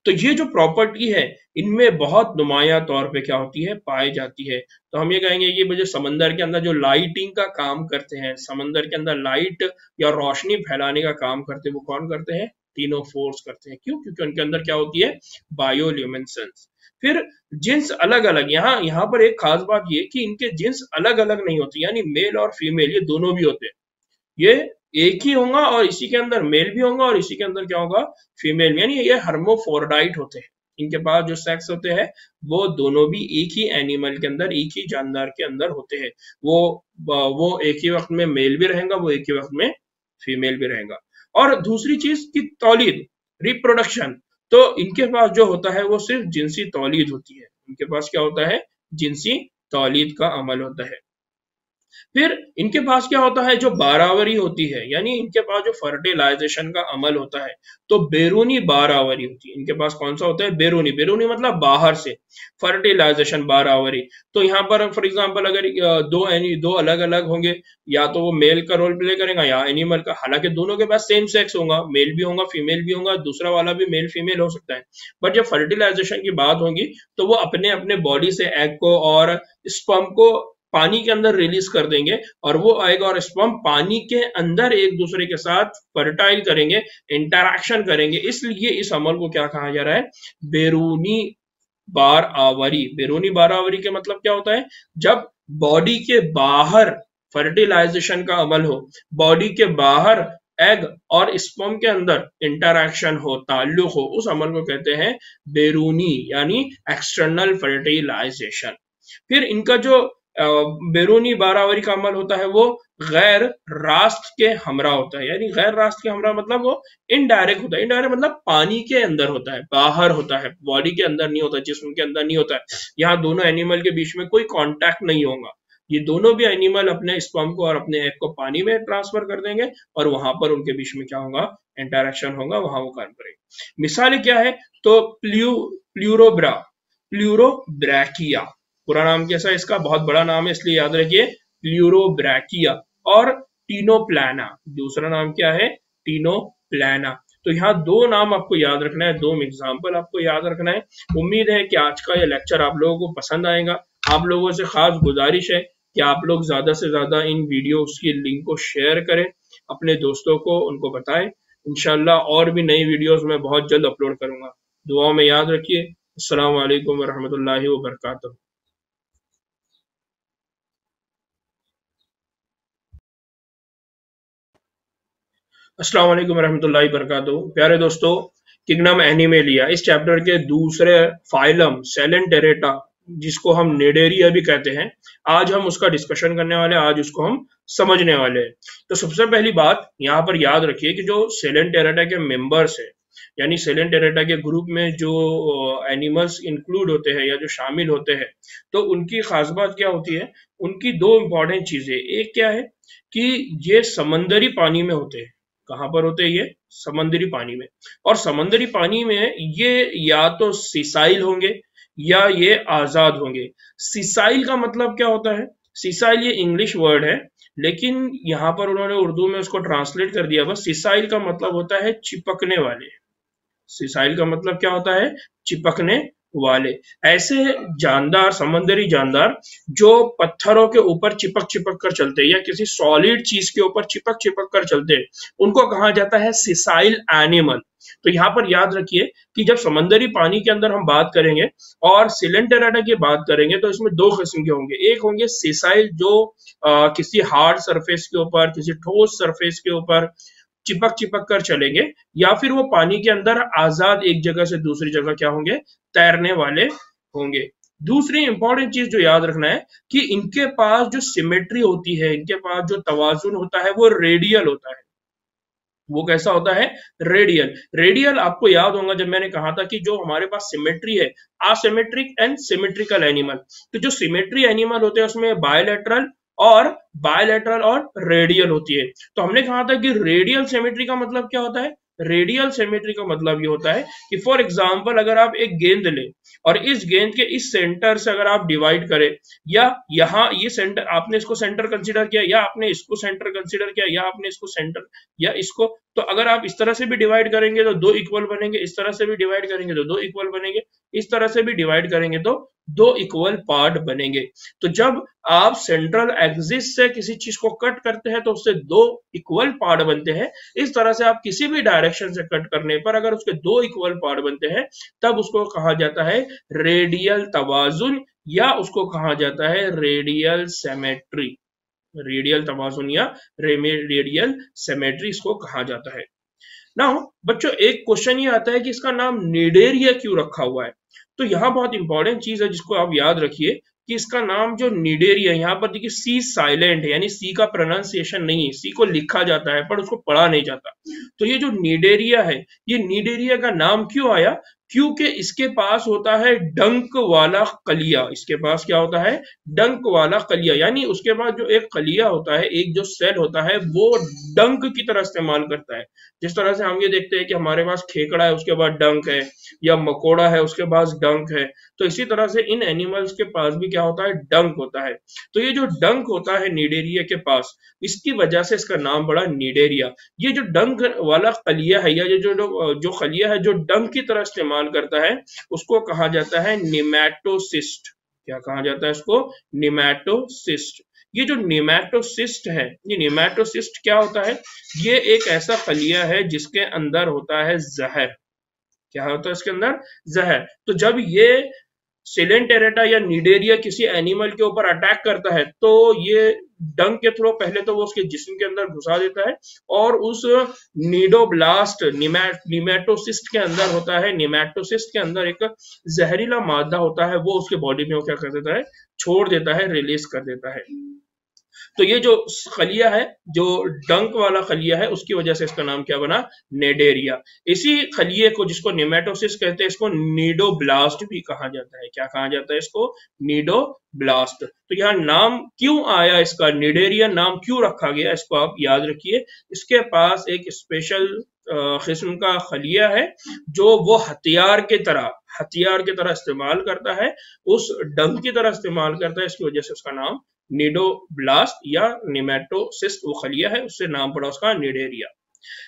तो ये जो प्रॉपर्टी है इनमें बहुत नुमाया तौर पे क्या होती है, पाई जाती है। तो हम ये कहेंगे ये मुझे समंदर के अंदर जो लाइटिंग का काम करते हैं, समंदर के अंदर लाइट या रोशनी फैलाने का काम करते हैं, वो कौन करते हैं, टीनोफोर्स करते हैं। क्यों, क्योंकि उनके अंदर क्या होती है, बायोल्यूमिनेसेंस। फिर जिन्स अलग अलग, यहाँ पर एक खास बात ये कि इनके जिन्स अलग अलग नहीं होती, यानी मेल और फीमेल ये दोनों भी होते हैं। ये एक ही होगा और इसी के अंदर मेल भी होगा और इसी के अंदर क्या होगा, फीमेल, यानी ये हर्मोफोरडाइट होते हैं। इनके पास जो सेक्स होते हैं वो दोनों भी एक ही एनिमल के अंदर, एक ही जानदार के अंदर होते हैं। वो एक ही वक्त में मेल भी रहेगा, वो एक ही वक्त में फीमेल भी रहेगा। और दूसरी चीज की तौलीद, रिप्रोडक्शन, तो इनके पास जो होता है वो सिर्फ जिनसी तौलीद होती है। इनके पास क्या होता है, जिनसी तौलीद का अमल होता है। फिर इनके पास क्या होता है, जो बारावरी होती है, यानी इनके पास जो फर्टिलाइजेशन का अमल होता है, तो बैरूनी बारावरी होती है। इनके पास कौन सा होता है, बैरूनी। बैरूनी मतलब बाहर से, फर्टिलाइजेशन बारावरी। तो यहाँ पर फॉर एग्जांपल अगर दो अलग अलग होंगे, या तो वो मेल का रोल प्ले करेगा या एनिमल का, हालांकि दोनों के पास सेम सेक्स होगा, मेल भी होगा फीमेल भी होगा, दूसरा वाला भी मेल फीमेल हो सकता है। बट जब फर्टिलाइजेशन की बात होगी तो वो अपने अपने बॉडी से एग को और स्पर्म को पानी के अंदर रिलीज कर देंगे, और वो एग और स्पर्म पानी के अंदर एक दूसरे के साथ फर्टाइल करेंगे, इंटरैक्शन करेंगे। इसलिए इस अमल को क्या कहा जा रहा है, बैरूनी बार आवरी। बैरूनी बार आवरी के मतलब क्या होता है, जब बॉडी के बाहर फर्टिलाइजेशन का अमल हो, बॉडी के बाहर एग और स्पर्म के अंदर इंटरैक्शन हो, ताल्लुक हो, उस अमल को कहते हैं बैरूनी यानी एक्सटर्नल फर्टिलाइजेशन। फिर इनका जो बैरूनी बारावरी का अमल होता है वो गैर रास्त के हमरा होता है। यानी गैर रास्त के हमरा मतलब वो इनडायरेक्ट होता है। इनडायरेक्ट मतलब पानी के अंदर होता है, बाहर होता है, बॉडी के अंदर नहीं होता, जिस्म के अंदर नहीं होता है। यहाँ दोनों एनिमल के बीच में कोई कांटेक्ट नहीं होगा। ये दोनों भी एनिमल अपने स्पर्म को और अपने एग को पानी में ट्रांसफर कर देंगे और वहां पर उनके बीच में क्या होगा, इंटरेक्शन होगा, वहां वो काम करेंगे। मिसालें क्या है, तो प्लूरोब्रैकिया, पूरा नाम कैसा है इसका, बहुत बड़ा नाम है इसलिए याद रखिए, प्लूरोब्रैकिया। और टीनोप्लाना, दूसरा नाम क्या है, टीनोप्लाना। तो यहाँ दो नाम आपको याद रखना है, दो एग्जाम्पल आपको याद रखना है। उम्मीद है कि आज का ये लेक्चर आप लोगों को पसंद आएगा। आप लोगों से खास गुजारिश है कि आप लोग ज्यादा से ज्यादा इन वीडियोस की लिंक को शेयर करें, अपने दोस्तों को उनको बताएं। इंशाल्लाह और भी नई वीडियोस मैं बहुत जल्द अपलोड करूंगा। दुआओं में याद रखिए। अस्सलाम वालेकुम वरहमतुल्लाहि वबरकातुहू। अस्सलाम वालेकुम रहमतुल्लाहि वबरकातुहू। प्यारे दोस्तों, किंगडम एनिमेलिया इस चैप्टर के दूसरे फाइलम सेलेंटेरेटा, जिसको हम निडेरिया भी कहते हैं, आज हम उसका डिस्कशन करने वाले हैं, आज उसको हम समझने वाले हैं। तो सबसे पहली बात यहाँ पर याद रखिए कि जो सेलेंटेरेटा के मेंबर्स हैं, यानी सेलेंटेरेटा के ग्रुप में जो एनिमल्स इंक्लूड होते हैं या जो शामिल होते हैं, तो उनकी खास बात क्या होती है, उनकी दो इंपॉर्टेंट चीजें। एक क्या है कि ये समंदरी पानी में होते हैं। कहाँ पर होते हैं ये, समंदरी पानी में। और समंदरी पानी में ये या तो सिसाइल होंगे या ये आजाद होंगे। सिसाइल का मतलब क्या होता है, सिसाइल ये इंग्लिश वर्ड है, लेकिन यहाँ पर उन्होंने उर्दू में उसको ट्रांसलेट कर दिया बस। सिसाइल का मतलब होता है चिपकने वाले। सिसाइल का मतलब क्या होता है, चिपकने वाले। ऐसे जानदार, समंदरी जानदार जो पत्थरों के ऊपर चिपक चिपक कर चलते हैं या किसी सॉलिड चीज के ऊपर चिपक चिपक कर चलते हैं, उनको कहा जाता है सिसाइल एनिमल। तो यहाँ पर याद रखिए कि जब समंदरी पानी के अंदर हम बात करेंगे और सिलेंटेरेटा की बात करेंगे तो इसमें दो किस्म के होंगे। एक होंगे सिसाइल जो किसी हार्ड सरफेस के ऊपर, किसी ठोस सरफेस के ऊपर चिपक चिपक कर चलेंगे, या फिर वो पानी के अंदर आजाद एक जगह से दूसरी जगह क्या होंगे, तैरने वाले होंगे। दूसरी इंपॉर्टेंट चीज जो याद रखना है कि इनके पास जो सिमेट्री होती है, इनके पास जो तवाजुन होता है वो रेडियल होता है। वो कैसा होता है, रेडियल। रेडियल आपको याद होगा जब मैंने कहा था कि जो हमारे पास सिमेट्री है, असिमेट्रिक एंड सिमेट्रिकल एनिमल, तो जो सिमेट्री एनिमल होते हैं उसमें बायलैटरल और रेडियल होती है। तो हमने कहा था कि रेडियल सिमेट्री का मतलब क्या होता है, रेडियल सिमेट्री का मतलब ये होता है कि फॉर एग्जांपल अगर आप एक गेंद ले और इस गेंद के इस सेंटर से अगर आप डिवाइड करें, या यहाँ ये सेंटर आपने इसको सेंटर कंसीडर किया, या आपने इसको सेंटर कंसीडर किया, या आपने इसको सेंटर या इसको, तो अगर आप इस तरह से भी डिवाइड करेंगे तो दो इक्वल बनेंगे, इस तरह से भी डिवाइड करेंगे तो दो इक्वल बनेंगे, इस तरह से भी डिवाइड करेंगे तो दो इक्वल पार्ट बनेंगे। तो जब आप सेंट्रल एक्सिस से किसी चीज को कट करते हैं तो उससे दो इक्वल पार्ट बनते हैं। इस तरह से आप किसी भी डायरेक्शन से कट करने पर अगर उसके दो इक्वल पार्ट बनते हैं तब उसको कहा जाता है रेडियल तवाजुन, या उसको कहा जाता है रेडियल सिमेट्री। रेडियल तवाजुन या रेडियल सिमेट्री इसको कहा जाता है। नाउ बच्चों एक क्वेश्चन ये आता है कि इसका नाम निडेरिया क्यों रखा हुआ है। तो यहाँ बहुत इंपॉर्टेंट चीज है जिसको आप याद रखिए कि इसका नाम जो निडेरिया, यहाँ पर देखिए सी साइलेंट है, यानी सी का प्रोनाउंसिएशन नहीं है, सी को लिखा जाता है पर उसको पढ़ा नहीं जाता। तो ये जो निडेरिया है, ये निडेरिया का नाम क्यों आया, क्योंकि इसके पास होता है डंक वाला कलिया। इसके पास क्या होता है, डंक वाला कलिया, यानी उसके पास जो एक कलिया होता है, एक जो सेल होता है वो डंक की तरह इस्तेमाल करता है। जिस तरह से हम ये देखते हैं कि हमारे पास खेकड़ा है उसके बाद डंक है, या मकोड़ा है उसके पास डंक है, तो इसी तरह से इन एनिमल्स के पास भी क्या होता है, डंक होता है। तो ये जो डंक होता है निडेरिया के पास, इसकी वजह से इसका नाम पड़ा निडेरिया। ये जो डंक वाला खलिया है, या ये जो खलिया है जो डंक की तरह इस्तेमाल करता है, उसको कहा जाता है निमैटोसिस्ट। क्या कहा जाता है इसको, निमैटोसिस्ट। ये जो निमैटोसिस्ट है, ये निमैटोसिस्ट क्या होता है, ये एक ऐसा खलिया है जिसके अंदर होता है जहर। क्या होता है इसके अंदर, जहर। तो जब ये सिलेंटेरेटा या निडेरिया किसी एनिमल के ऊपर अटैक करता है तो ये डंक के थ्रू पहले तो वो उसके जिस्म के अंदर घुसा देता है, और उस नीडोब्लास्ट निमैटोसिस्ट के अंदर होता है, निमैटोसिस्ट के अंदर एक जहरीला मादा होता है, वो उसके बॉडी में वो क्या कर देता है, छोड़ देता है, रिलीज कर देता है। तो ये जो खलिया है, जो डंक वाला खलिया है, उसकी वजह से इसका नाम क्या बना, निडेरिया। इसी खलिए को जिसको निमेटोसिस कहते हैं, इसको नीडोब्लास्ट भी कहा जाता है। क्या कहा जाता है इसको, नीडोब्लास्ट। तो यहाँ नाम क्यों आया इसका, निडेरिया नाम क्यों रखा गया, इसको आप याद रखिए। इसके पास एक स्पेशल किस्म का खलिया है जो वो हथियार के तरह इस्तेमाल करता है, उस डंक की तरह इस्तेमाल करता है, इसकी वजह से उसका नाम निडोब्लास्ट या निमेटोसिस्ट वो खलिया है, उससे नाम पड़ा उसका निडेरिया।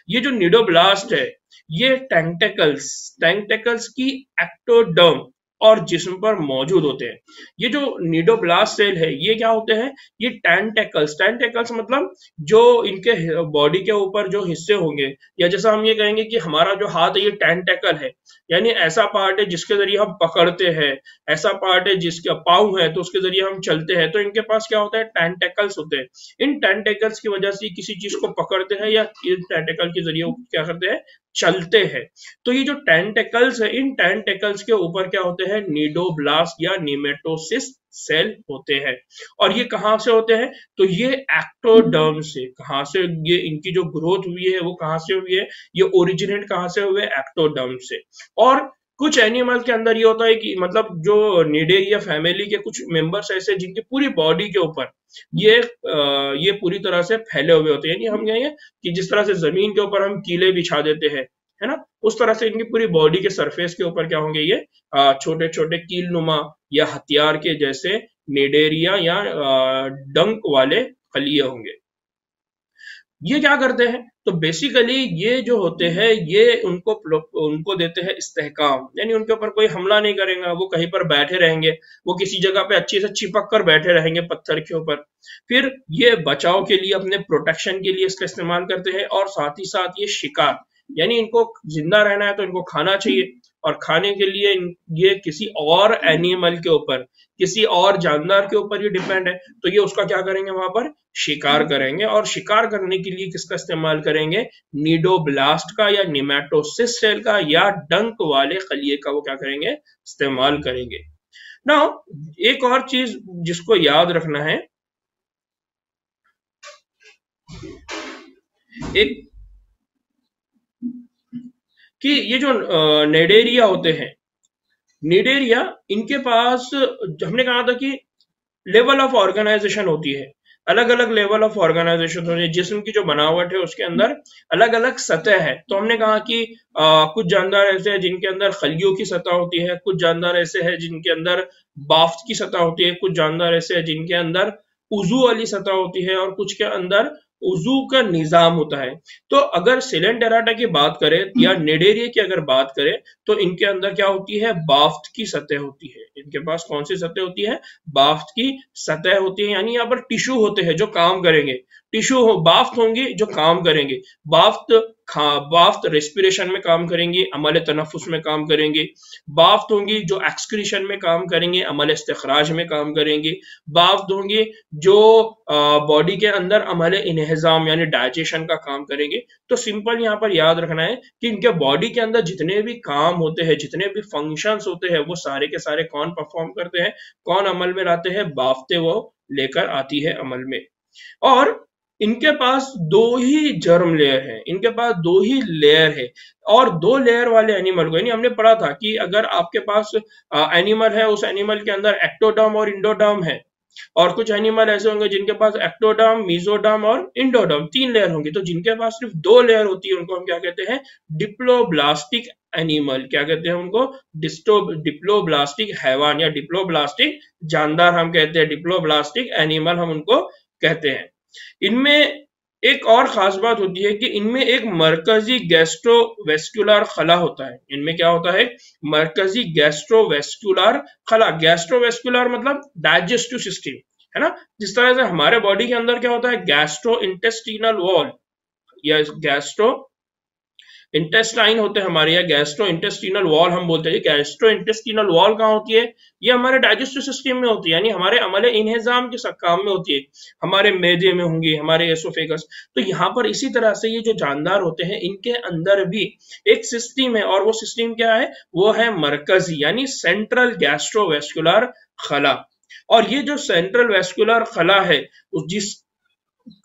ये जो निडोब्लास्ट है, ये टेंटेकल्स की एक्टोडर्म और जिस्म पर मौजूद होते हैं। ये जो निडोब्लास्ट सेल है, ये क्या होते हैं, ये टेंटेकल्स मतलब जो इनके बॉडी के ऊपर जो हिस्से होंगे, या जैसा हम ये कहेंगे कि हमारा जो हाथ है ये टेंटेकल है, यानी ऐसा पार्ट है जिसके जरिए हम पकड़ते हैं, ऐसा पार्ट है जिसका पाँव है तो उसके जरिए हम चलते हैं। तो इनके पास क्या होता है, टेंटेकल्स होते हैं। इन टेंटेकल्स की वजह से किसी चीज को पकड़ते हैं, या इन टेंटेकल के जरिए क्या करते हैं, चलते हैं। तो ये जो टेंटेकल्स है, इन टेंटेकल्स के ऊपर क्या होते हैं, निडोब्लास्ट या निमेटोसिस्ट सेल होते हैं। और ये कहां से होते हैं, तो ये एक्टोडर्म से। कहां से ये इनकी जो ग्रोथ हुई है वो कहां से हुई है, ये ओरिजिनेट कहां से हुए, एक्टोडर्म से। और कुछ एनिमल के अंदर ये होता है कि मतलब जो निडेरिया फैमिली के कुछ मेंबर्स ऐसे जिनकी पूरी बॉडी के ऊपर ये पूरी तरह से फैले हुए होते हैं, यानी हम कहेंगे कि जिस तरह से जमीन के ऊपर हम कीले बिछा देते हैं, है ना, उस तरह से इनकी पूरी बॉडी के सरफेस के ऊपर क्या होंगे, ये छोटे छोटे कील नुमा या हथियार के जैसे निडेरिया या डंक वाले खलिए होंगे। ये क्या करते हैं, तो बेसिकली ये जो होते हैं ये उनको देते हैं इस्तेहकाम, यानी उनके ऊपर कोई हमला नहीं करेगा, वो कहीं पर बैठे रहेंगे, वो किसी जगह पे अच्छे से चिपक कर बैठे रहेंगे पत्थर के ऊपर। फिर ये बचाव के लिए, अपने प्रोटेक्शन के लिए इसका इस्तेमाल करते हैं, और साथ ही साथ ये शिकार, यानी इनको जिंदा रहना है तो इनको खाना चाहिए, और खाने के लिए ये किसी और एनिमल के ऊपर, किसी और जानदार के ऊपर ये डिपेंड है, तो ये उसका क्या करेंगे, वहां पर शिकार करेंगे। और शिकार करने के लिए किसका इस्तेमाल करेंगे, निडोब्लास्ट का या निमेटोसिस सेल का या डंक वाले खलिए का वो क्या करेंगे, इस्तेमाल करेंगे। नाउ एक और चीज जिसको याद रखना है, एक कि ये जो निडेरिया होते हैं, निडेरिया, इनके पास हमने कहा था कि लेवल ऑफ ऑर्गेनाइजेशन होती है, अलग अलग लेवल ऑफ ऑर्गेनाइजेशन होती है। जिस्म की जो बनावट है उसके अंदर अलग अलग सतह है। तो हमने कहा कि कुछ जानदार ऐसे हैं जिनके अंदर खलियों की सतह होती है, कुछ जानदार ऐसे हैं जिनके अंदर बाफ्त की सतह होती है, कुछ जानदार ऐसे हैं जिनके अंदर उजू वाली सतह होती है, और कुछ के अंदर उजू का निजाम होता है। तो अगर सिलेंटेराटा की बात करें या निडेरिया की अगर बात करें, तो इनके अंदर क्या होती है, बाफ्त की सतह होती है। इनके पास कौन सी सतह होती है, बाफ्त की सतह होती है। यानी यहाँ पर टिश्यू होते हैं जो काम करेंगे, टिश्यू हो, बाफ्त होंगी जो काम करेंगे। बाफ्त बाफ्त रेस्पिरेशन में काम करेंगी, अमल तनफुस में काम करेंगे। बाफ्त होंगी जो एक्सक्रीशन में काम करेंगे, अमल इस्तिखराज में काम करेंगे। बाफ्त होंगी जो बॉडी के अंदर अमल इन्हिजाम यानी डाइजेशन का काम करेंगे। तो सिंपल यहाँ पर याद रखना है कि इनके बॉडी के अंदर जितने भी काम होते हैं, जितने भी फंक्शंस होते हैं, वो सारे के सारे कौन परफॉर्म करते हैं, कौन अमल में लाते हैं, बाफ्ते वो लेकर आती है अमल में। और इनके पास दो ही जर्म लेयर है, इनके पास दो ही लेयर है। और दो लेयर वाले एनिमल को, यानी हमने पढ़ा था कि अगर आपके पास एनिमल है, उस एनिमल के अंदर एक्टोडर्म और इंडोडर्म है, और कुछ एनिमल ऐसे होंगे जिनके पास एक्टोडर्म, मीजोडर्म और इंडोडर्म, 3 लेयर होंगी। तो जिनके पास सिर्फ 2 लेयर होती है उनको हम क्या कहते हैं, डिप्लोब्लास्टिक एनिमल। क्या कहते हैं उनको, डिप्लोब्लास्टिक हैवान या डिप्लोब्लास्टिक जानदार हम कहते हैं, डिप्लोब्लास्टिक एनिमल हम उनको कहते हैं। इनमें एक और खास बात होती है कि इनमें एक मरकजी गैस्ट्रोवेस्कुलर खला होता है। इनमें क्या होता है, मरकजी गैस्ट्रोवेस्कुलर खला। गैस्ट्रोवेस्कुलर मतलब डाइजेस्टिव सिस्टम, है ना। जिस तरह से हमारे बॉडी के अंदर क्या होता है, गैस्ट्रो इंटेस्टिनल वॉल या गैस्ट्रो इंटेस्टाइन होते हैं हमारे, या गैस्ट्रो इंटेस्टिनल वॉल हम बोलते हैं। गैस्ट्रो इंटेस्टिनल वॉल कहाँ होती है, ये हमारे डाइजेस्टिव सिस्टम में होती है, यानी हमारे अमले इन्हिजाम के काम में होती है, हमारे मैदे में होंगी, हमारे एसोफेगस। तो यहाँ पर इसी तरह से ये जो जानदार होते हैं, इनके अंदर भी एक सिस्टम है, और वो सिस्टम क्या है, वो है मरकजी यानी सेंट्रल गैस्ट्रोवेस्कुलर खला। और ये जो सेंट्रल वेस्कुलर खला है,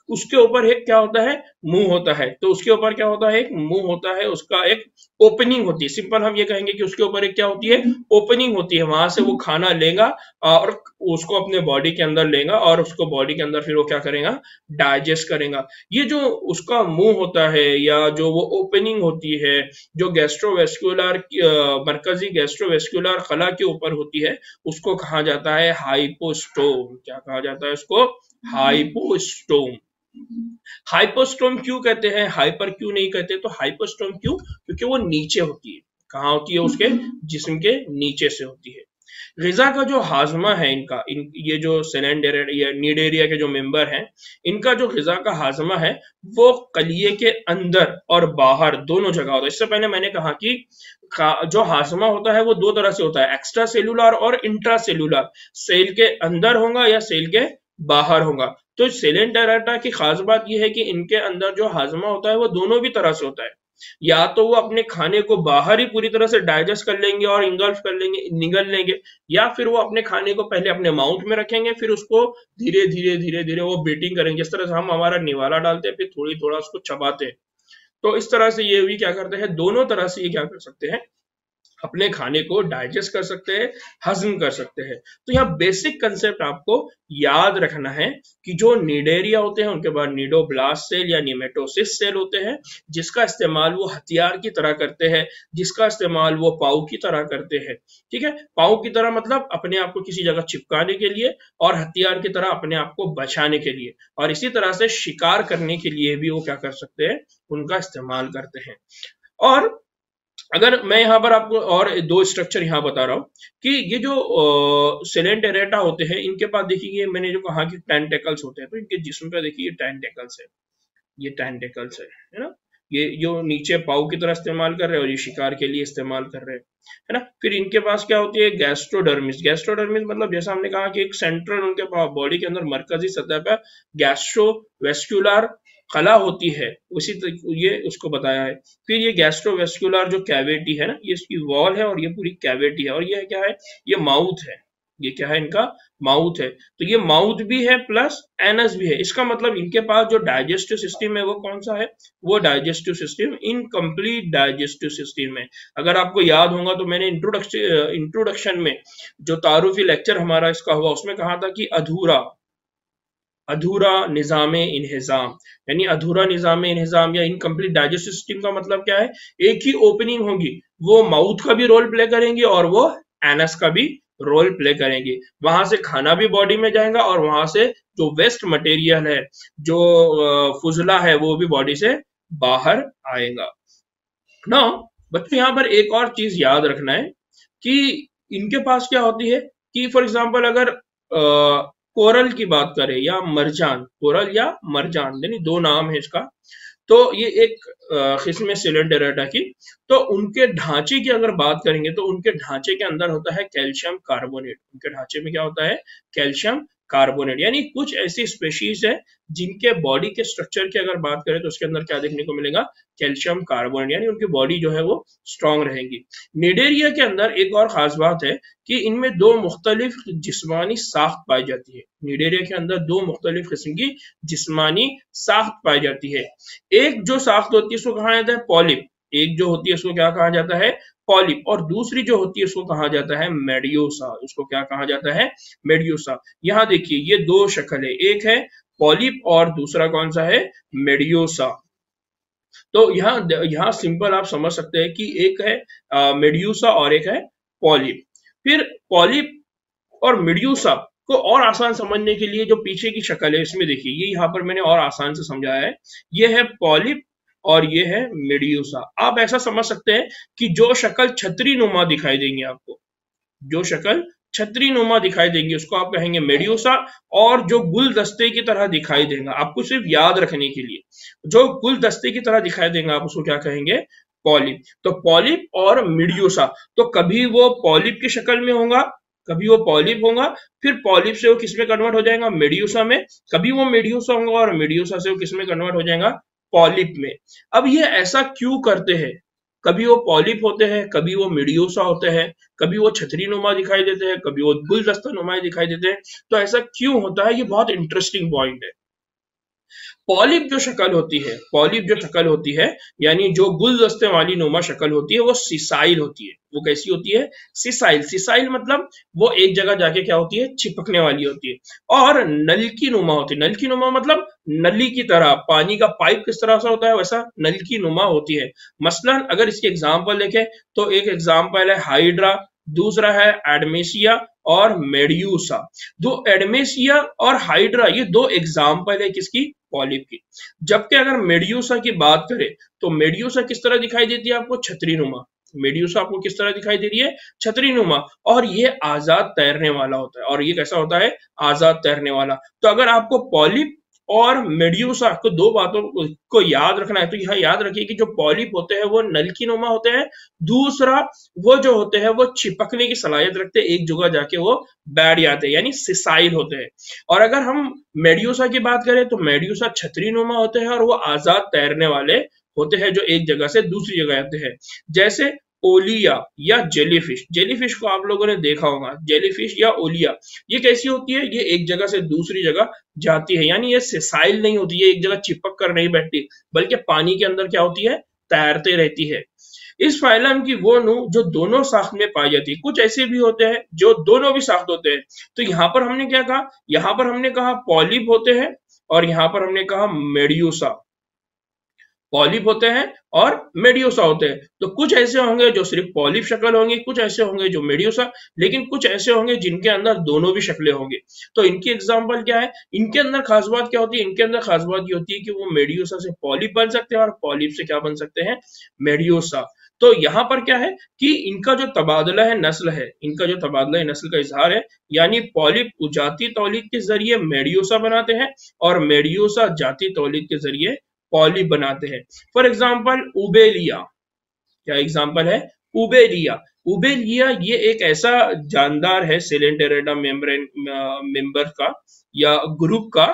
उसके ऊपर एक क्या होता है, मुंह होता है। तो उसके ऊपर क्या होता है, एक मुंह होता है, उसका एक ओपनिंग होती है। सिंपल हम ये कहेंगे कि उसके ऊपर एक क्या होती है, ओपनिंग होती है। वहां से वो खाना लेगा और उसको अपने बॉडी के अंदर लेगा, और उसको बॉडी के अंदर फिर वो क्या करेगा, डाइजेस्ट करेगा। ये जो उसका मुंह होता है या जो वो ओपनिंग होती है, जो गैस्ट्रोवेस्कुलर मरकजी गैस्ट्रोवेस्कुलर खला के ऊपर होती है, उसको कहा जाता है हाइपोस्टोम। क्या कहा जाता है उसको, हाइपोस्टोम। हाइपोस्टोम क्यों कहते हैं, हाइपर क्यों नहीं कहते, तो हाइपोस्टोम क्यों, क्योंकि वो नीचे होती है। कहाँ होती है, उसके जिस्म के नीचे से होती है। ग़िज़ा का जो हाजमा है इनका, ये जो सिलेंडेरिया निडेरिया के जो मेंबर हैं, इनका जो ग़िज़ा का हाजमा है वो कलिये के अंदर और बाहर दोनों जगह होता है। इससे पहले मैंने कहा कि जो हाजमा होता है वो दो तरह से होता है, एक्स्ट्रा सेलुलर और इंट्रा सेलुलर। सेल के अंदर होगा या सेल के बाहर होगा। तो सिलेंडेरेटा की खास बात यह है कि इनके अंदर जो हाजमा होता है वो दोनों भी तरह से होता है। या तो वो अपने खाने को बाहर ही पूरी तरह से डाइजेस्ट कर लेंगे और इंगल्फ कर लेंगे, निगल लेंगे, या फिर वो अपने खाने को पहले अपने माउथ में रखेंगे, फिर उसको धीरे धीरे धीरे धीरे वो बीटिंग करेंगे। जिस तरह से हम हमारा निवाला डालते हैं, फिर थोड़ी थोड़ा उसको चबाते हैं। तो इस तरह से ये भी क्या करते हैं, दोनों तरह से ये क्या कर सकते हैं, अपने खाने को डाइजेस्ट कर सकते हैं, हजम कर सकते हैं। तो यहाँ बेसिक कंसेप्ट आपको याद रखना है कि जो निडेरिया होते हैं उनके बाद निडोब्लास्ट सेल या निमेटोसिस सेल होते हैं, जिसका इस्तेमाल वो हथियार की तरह करते हैं, जिसका इस्तेमाल वो पाव की तरह करते हैं। ठीक है, पाव की तरह मतलब अपने आप को किसी जगह चिपकाने के लिए, और हथियार की तरह अपने आप को बचाने के लिए, और इसी तरह से शिकार करने के लिए भी वो क्या कर सकते हैं, उनका इस्तेमाल करते हैं। और अगर मैं यहाँ पर आपको और दो स्ट्रक्चर यहाँ बता रहा हूँ कि ये जो सिलेंडेरेटा होते हैं, इनके पास देखिए मैंने जो कहा कि टेंटेकल्स होते हैं, तो इनके जिस्म पे देखिए टेंटेकल्स है, ये टेंटेकल्स है ना। ये जो नीचे पाव की तरह इस्तेमाल कर रहे हैं और ये शिकार के लिए इस्तेमाल कर रहे हैं, है ना। फिर इनके पास क्या होती है, गैस्ट्रोडर्मिस। गैस्ट्रोडर्मिस मतलब जैसा हमने कहा कि एक सेंट्रल उनके बॉडी के अंदर मरकजी सतह पर गैस्ट्रोवेस्कुलर कला होती है, उसी ये उसको बताया है। फिर ये गैस्ट्रोवेस्कुलर जो कैविटी है ना, ये इसकी वॉल है और ये पूरी कैविटी है, और ये क्या है, ये माउथ है। ये क्या है, इनका माउथ है। तो ये माउथ भी है प्लस एनस भी है। इसका मतलब इनके पास जो डाइजेस्टिव सिस्टम है वो कौन सा है, वो digestive system incomplete digestive system है। अगर आपको याद होगा तो मैंने इंट्रोडक्शन में जो तारुफी लेक्चर हमारा इसका हुआ उसमें कहा था कि अधूरा अधूरा निज़ामे इन्हिज़ाम, यानी अधूरा निज़ामे इन्हिज़ाम या इनकम्प्लीट डाइजेस्टिव सिस्टम का मतलब क्या है, एक ही ओपनिंग होगी, वो माउथ का भी रोल प्ले करेंगे और वो एनस का भी रोल प्ले करेंगे। वहां से खाना भी बॉडी में जाएगा और वहां से जो वेस्ट मटेरियल है, जो फुजला है, वो भी बॉडी से बाहर आएगा ना। बच्चों यहाँ पर एक और चीज याद रखना है कि इनके पास क्या होती है कि फॉर एग्जांपल अगर कोरल की बात करें या मरजान, कोरल या मरजान यानी दो नाम है इसका, तो ये एक किस्म है सिलेंडरेटा की। तो उनके ढांचे की अगर बात करेंगे तो उनके ढांचे के अंदर होता है कैल्शियम कार्बोनेट। उनके ढांचे में क्या होता है, कैल्शियम कार्बोनेट। यानी कुछ ऐसी स्पेशीज है जिनके बॉडी के स्ट्रक्चर की अगर बात करें तो उसके अंदर क्या देखने को मिलेगा, कैल्शियम कार्बोनेट, यानी उनकी बॉडी जो है वो स्ट्रांग रहेगी। निडेरिया के अंदर एक और खास बात है कि इनमें दो मुख्तलिफ जिस्मानी साख्त पाई जाती है। निडेरिया के अंदर दो मुख्तलिफ किस्म की जिस्मानी साख्त पाई जाती है। एक जो साख्त होती है उसको कहा जाता है पॉलिप, एक जो होती है उसको क्या कहा जाता है, पॉलिप, और दूसरी जो होती है उसको कहा जाता है मेडियोसा। उसको क्या कहा जाता है, मेडियोसा। यहाँ देखिए ये दो शक्ल है, एक है पॉलिप और दूसरा कौन सा है, मेडियोसा। तो यहाँ सिंपल आप समझ सकते हैं कि एक है मेड्यूसा और एक है पॉलिप। फिर पॉलिप और मेड्यूसा को और आसान समझने के लिए जो पीछे की शक्ल है इसमें देखिए, ये यहाँ पर मैंने और आसान से समझाया है। ये है पॉलिप और ये है मेड्यूसा। आप ऐसा समझ सकते हैं कि जो शक्ल छतरी नुमा दिखाई देंगी आपको, जो शक्ल छतरी नुमा दिखाई देंगी उसको आप कहेंगे मेड्यूसा, और जो गुलदस्ते की तरह दिखाई देगा, आपको सिर्फ याद रखने के लिए, जो गुलदस्ते की तरह दिखाई देगा आप उसको क्या कहेंगे, पॉलिप। तो पॉलिप और मेड्यूसा, तो कभी वो पॉलिप की शक्ल में होगा, कभी वो पॉलिप होगा, फिर पॉलिप से वो किस में कन्वर्ट हो जाएगा, मेड्यूसा में। कभी वो मेड्यूसा होगा और मेड्यूसा से वो किस में कन्वर्ट हो जाएगा, पॉलिप में। अब ये ऐसा क्यों करते हैं, कभी वो पॉलिप होते हैं, कभी वो मेड्यूसा होते हैं, कभी वो छतरी नुमा दिखाई देते हैं, कभी वो गुलदस्ता नुमा दिखाई देते हैं। तो ऐसा क्यों होता है, ये बहुत इंटरेस्टिंग पॉइंट है। पॉलिप जो शक्ल होती है, पॉलिप जो शक्ल होती है यानी जो गुलदस्ते वाली नुमा शक्ल होती है वो सिसाइल होती है। वो कैसी होती है, सिसाइल। सिसाइल मतलब वो एक जगह जाके क्या होती है, चिपकने वाली होती है। और नलकी नुमा होती है। नलकी नुमा मतलब नली की तरह, पानी का पाइप किस तरह से होता है वैसा नलकी नुमा होती है। मसलन अगर इसके एग्जाम्पल देखें तो एक एग्जाम्पल है हाइड्रा, दूसरा है एडमेसिया और मेड्यूसा। दो एडमेसिया और हाइड्रा ये दो एग्जाम्पल है किसकी, पॉलिप की। जबकि अगर मेड्यूसा की बात करें तो मेड्यूसा किस तरह दिखाई देती है आपको, छतरी नुमा। मेड्यूसा आपको किस तरह दिखाई दे रही है, छतरी नुमा, और ये आजाद तैरने वाला होता है। और ये कैसा होता है, आजाद तैरने वाला। तो अगर आपको पॉलिप और मेड्यूसा को दो बातों को याद रखना है तो यह याद रखिए कि जो पॉलिप होते हैं वो नलकी नुमा होते हैं, दूसरा वो जो होते हैं वो चिपकने की सलाहियत रखते हैं, एक जगह जाके वो बैठ जाते हैं, यानी सिसाइल होते हैं। और अगर हम मेड्यूसा की बात करें तो मेड्यूसा छतरी नुमा होते हैं और वो आजाद तैरने वाले होते हैं जो एक जगह से दूसरी जगह जाते हैं। जैसे ओलिया या जेलीफिश, जेलीफिश को आप लोगों ने देखा होगा, जेलीफिश या ओलिया ये कैसी होती है, ये एक जगह से दूसरी जगह जाती है, यानी ये सिसाइल नहीं होती है, एक जगह चिपक कर नहीं बैठती, बल्कि पानी के अंदर क्या होती है, तैरते रहती है। इस फाइलम की वो नू जो दोनों साख्त में पाई जाती है, कुछ ऐसे भी होते हैं जो दोनों भी साख्त होते हैं। तो यहाँ पर हमने क्या कहा, यहाँ पर हमने कहा पॉलिप होते हैं और यहाँ पर हमने कहा मेड्यूसा। पॉलिप होते हैं और मेड्यूसा होते हैं। तो कुछ ऐसे होंगे जो सिर्फ पॉलिप शक्ल होंगे, कुछ ऐसे होंगे जो मेड्यूसा, लेकिन कुछ ऐसे होंगे जिनके अंदर दोनों भी शक्लें होंगे। तो इनकी एग्जांपल क्या है, इनके अंदर खास बात क्या होती है, इनके अंदर खास बात ये होती है कि वो मेड्यूसा से पॉलिप बन सकते हैं और पॉलिप से क्या बन सकते हैं, मेड्यूसा। तो यहाँ पर क्या है कि इनका जो तबादला है नस्ल है, इनका जो तबादला है नस्ल का इजहार है, यानी पॉलिप जाती तौलीद के जरिए मेड्यूसा बनाते हैं और मेड्यूसा जाती तौलीद के जरिए पॉलिप बनाते हैं। फॉर एग्जाम्पल उबेलिया, क्या एग्जाम्पल है, उबेलिया। उबेलिया ये एक ऐसा जानदार है सिलेंडरेटा मेंबर का या ग्रुप का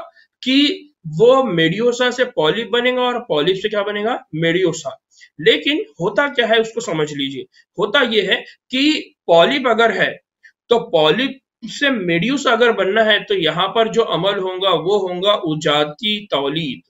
कि वो मेड्यूसा से पॉलिप बनेगा और पॉलिप से क्या बनेगा, मेड्यूसा। लेकिन होता क्या है उसको समझ लीजिए, होता यह है कि पॉलिप अगर है तो पॉलिप से मेड्यूसा अगर बनना है तो यहाँ पर जो अमल होगा वो होगा उजाती तौलीद।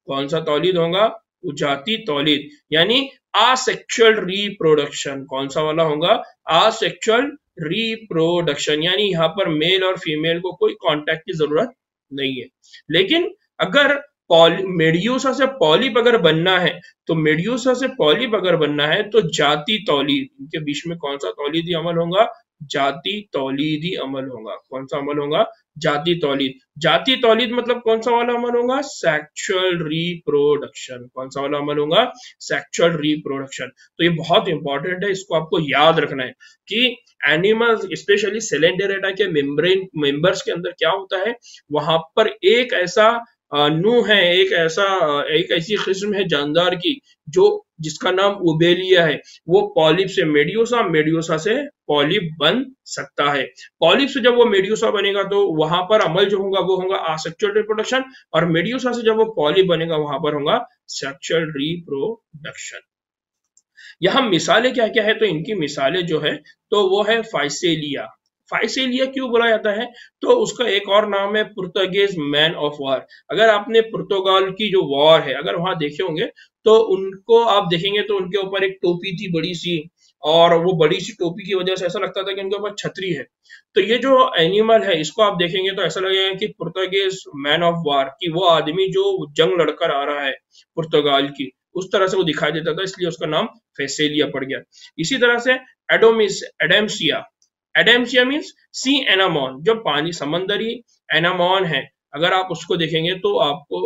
कौन सा तौलीद होगा? उजाती तौलीद, यानी आसेक्सुअल रिप्रोडक्शन। कौन सा वाला होगा? आसेक्सुअल रिप्रोडक्शन, यानी यहाँ पर मेल और फीमेल को कोई कांटेक्ट की जरूरत नहीं है। लेकिन अगर मेड्यूसा से पॉलिप अगर बनना है तो मेड्यूसा से पॉलिप अगर बनना है तो जाती तौलीद, इनके बीच में कौन सा तौलीदी अमल होगा? जाती तौलीदी अमल होगा। कौन सा अमल होगा? जाती तौलीद। जाती तौलीद मतलब कौन सा वाला अमल होगा? Sexual reproduction. कौन सा वाला अमल होगा? Sexual reproduction. तो ये बहुत इंपॉर्टेंट है, इसको आपको याद रखना है कि एनिमल्स स्पेशली सेलेंडेरेटा के मेंबर्स के अंदर क्या होता है, वहां पर एक ऐसा नू है, एक ऐसी किस्म है जानदार की जो जिसका नाम उबेलिया है, वो पॉलिप से मेड्यूसा, मेड्यूसा से पॉलिप बन सकता है। पॉलिप से जब वो मेड्यूसा बनेगा तो वहां पर अमल जो होगा वो होगा असेक्सुअल रिप्रोडक्शन, और मेड्यूसा से जब वो पॉलिप बनेगा वहां पर होगा सेक्सुअल रिप्रोडक्शन। यहाँ मिसालें क्या क्या है, तो इनकी मिसालें जो है तो वो है फाइसेलिया। फाइसेलिया क्यों बोला जाता है? तो उसका एक और नाम है पुर्तगीज मैन ऑफ वॉर। अगर आपने पुर्तगाल की जो वॉर है अगर वहां देखे होंगे तो उनको आप देखेंगे तो उनके ऊपर एक टोपी थी बड़ी सी, और वो बड़ी सी टोपी की वजह से ऐसा लगता था कि उनके ऊपर छतरी है। तो ये जो एनिमल है इसको आप देखेंगे तो ऐसा लगेगा कि पुर्तगीज मैन ऑफ वॉर, कि वो आदमी जो जंग लड़कर आ रहा है पुर्तगाल की, उस तरह से वो दिखाई देता था, इसलिए उसका नाम फेसेलिया पड़ गया। इसी तरह से एडेम्सिया। एडेम्सिया मीन्स सी एनामोन, जो पानी समंदरी एनामोन है, अगर आप उसको देखेंगे तो आपको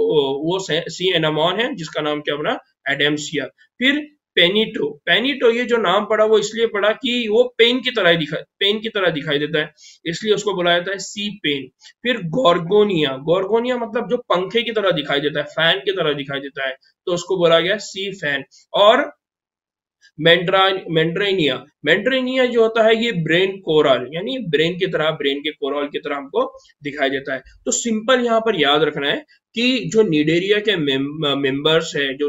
वो सी एनामोन है जिसका नाम क्या बना? एडेम्सिया। फिर पेनिटो। पेनिटो ये जो नाम पड़ा वो इसलिए पड़ा कि वो पेन की तरह दिखाई देता है, इसलिए उसको बुलाया जाता है सी पेन। फिर गोर्गोनिया। गोर्गोनिया मतलब जो पंखे की तरह दिखाई देता है, फैन की तरह दिखाई देता है, तो उसको बोला गया सी फैन। और मेंड्रेनिया। मेंड्रेनिया जो होता है ये ब्रेन कोरल, यानी ब्रेन के कोरल की तरह हमको दिखाई देता है। तो सिंपल यहाँ पर याद रखना है कि जो निडेरिया के मेंबर्स है, जो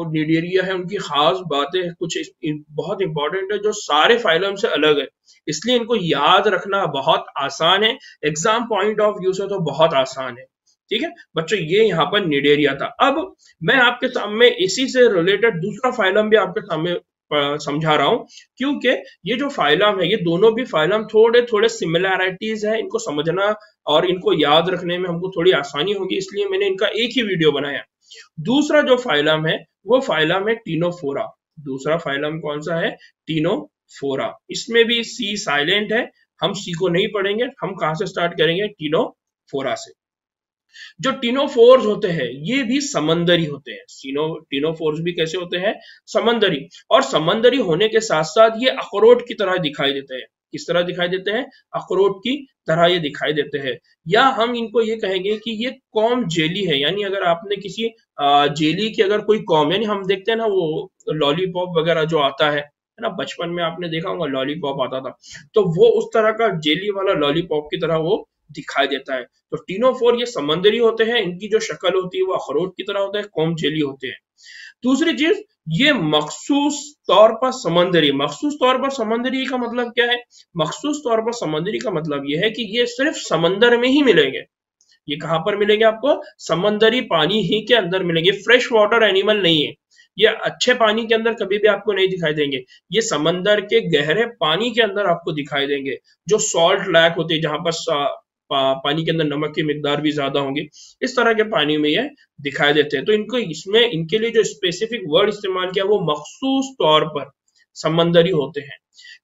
निडेरिया है उनकी खास बातें कुछ बहुत इंपॉर्टेंट है जो सारे फाइलम से अलग है, इसलिए इनको याद रखना बहुत आसान है, एग्जाम पॉइंट ऑफ व्यू से तो बहुत आसान है। ठीक है बच्चों, ये यहाँ पर निडेरिया था। अब मैं आपके सामने इसी से रिलेटेड दूसरा फाइलम भी आपके सामने समझा रहा हूं, क्योंकि ये जो फाइलम है ये दोनों भी फाइलम थोड़े थोड़े सिमिलैरिटीज है, इनको समझना और इनको याद रखने में हमको थोड़ी आसानी होगी, इसलिए मैंने इनका एक ही वीडियो बनाया। दूसरा जो फाइलम है वो फाइलम है टीनोफोरा। दूसरा फाइलम कौन सा है? टीनोफोरा। इसमें भी सी साइलेंट है, हम सी को नहीं पढ़ेंगे, हम कहां से स्टार्ट करेंगे? टीनोफोरा से। जो टीनोफोर्स होते हैं ये भी समंदरी होते हैं। टीनोफोर्स भी कैसे होते हैं? समंदरी। और समंदरी होने के साथ साथ ये अखरोट की तरह दिखाई देते हैं। किस तरह दिखाई देते हैं? अखरोट की तरह ये दिखाई देते हैं। या हम इनको ये कहेंगे कि ये कॉम जेली है, यानी अगर आपने किसी जेली की अगर कोई कॉम, यानी हम देखते हैं ना वो लॉलीपॉप वगैरह जो आता है ना, बचपन में आपने देखा होगा लॉलीपॉप आता था, तो वो उस तरह का जेली वाला लॉलीपॉप की तरह वो दिखाई देता है। तो टीनोफोर ये समंदरी होते हैं, इनकी जो शक्ल होती है वो अखरोट की तरह होता है, कॉम जेली होते हैं। दूसरी चीज, ये मखसूस तौर पर समंदरी। मखसूस तौर पर समंदरी का मतलब क्या है? मखसूस तौर पर समंदरी का मतलब ये है कि ये सिर्फ समंदर में ही मिलेंगे। ये कहां पर मिलेंगे आपको? समंदरी पानी ही के अंदर मिलेंगे, फ्रेश वाटर एनिमल नहीं है। ये अच्छे पानी के अंदर कभी भी आपको नहीं दिखाई देंगे, ये समंदर के गहरे पानी के अंदर आपको दिखाई देंगे, जो सॉल्ट लैक होते हैं, जहां पर पानी के अंदर नमक की मिकदार भी ज्यादा होंगी, इस तरह के पानी में ये दिखाई देते हैं। तो इनको इसमें इनके लिए जो स्पेसिफिक वर्ड इस्तेमाल किया वो मखसूस तौर पर समंदरी होते हैं।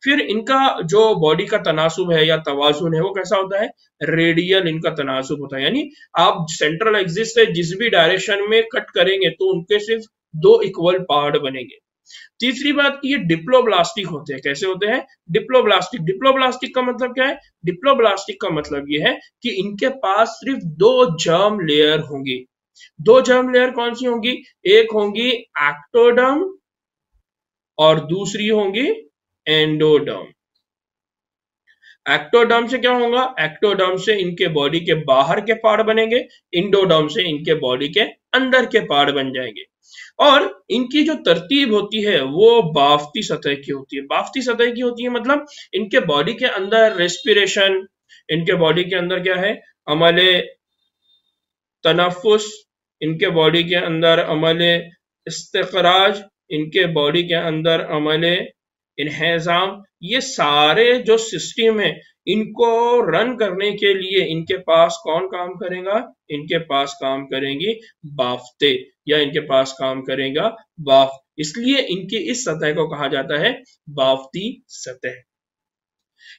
फिर इनका जो बॉडी का तनासुब है या तवाजुन है वो कैसा होता है? रेडियल इनका तनासुब होता है, यानी आप सेंट्रल एक्सिस से जिस भी डायरेक्शन में कट करेंगे तो उनके सिर्फ दो इक्वल पार्ट बनेंगे। तीसरी बात की ये डिप्लोब्लास्टिक होते हैं। कैसे होते हैं? डिप्लोब्लास्टिक। डिप्लोब्लास्टिक का मतलब क्या है? डिप्लोब्लास्टिक का मतलब ये है कि इनके पास सिर्फ दो जर्म लेयर होंगी। दो जर्म लेयर कौन सी होंगी? एक होंगी एक्टोडर्म और दूसरी होंगी एंडोडर्म। एक्टोडर्म से क्या होगा? एक्टोडर्म से इनके बॉडी के बाहर के पार्ट बनेंगे, इंडोडर्म से इनके बॉडी के अंदर के पार्ट बन जाएंगे। और इनकी जो तरतीब होती है वो बाफ्ती सतह की होती है। बाफ्ती सतह की होती है मतलब इनके बॉडी के अंदर रेस्पिरेशन, इनके बॉडी के अंदर क्या है, अमले तनफुस, इनके बॉडी के अंदर अमले इस्तिखराज, इनके बॉडी के अंदर अमले इन्हेजाम, ये सारे जो सिस्टम है इनको रन करने के लिए इनके पास कौन काम करेगा, इनके पास काम करेंगी बाफ्ते, या इनके पास काम करेगा बाफ, इसलिए इनकी इस सतह को कहा जाता है बाफ्ती सतह।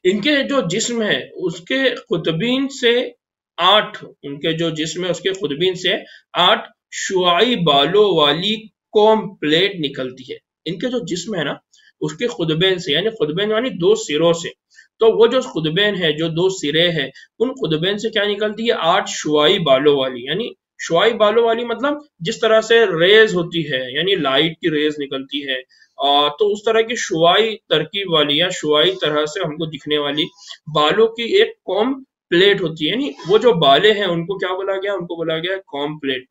इनके जो जिस्म है उसके खुतबीन से 8, उनके जो जिस्म है उसके खुतबीन से 8 शुआई बालों वाली कॉम प्लेट निकलती है। इनके जो जिस्म है ना उसके खुतबेन से, यानी खुतबेन यानी 2 सिरों से, तो वो जो खुतबेन है, जो 2 सिरे हैं, उन खुतबेन से क्या निकलती है, 8 शुआई बालों वाली, यानी शुआई बालों वाली मतलब जिस तरह से रेज होती है, यानी लाइट की रेज निकलती है, तो उस तरह की शुआई तरकीब वाली या शुआई तरह से हमको दिखने वाली बालों की एक कॉम प्लेट होती है। यानी वो जो बाले हैं उनको क्या बोला गया, उनको बोला गया कॉम प्लेट।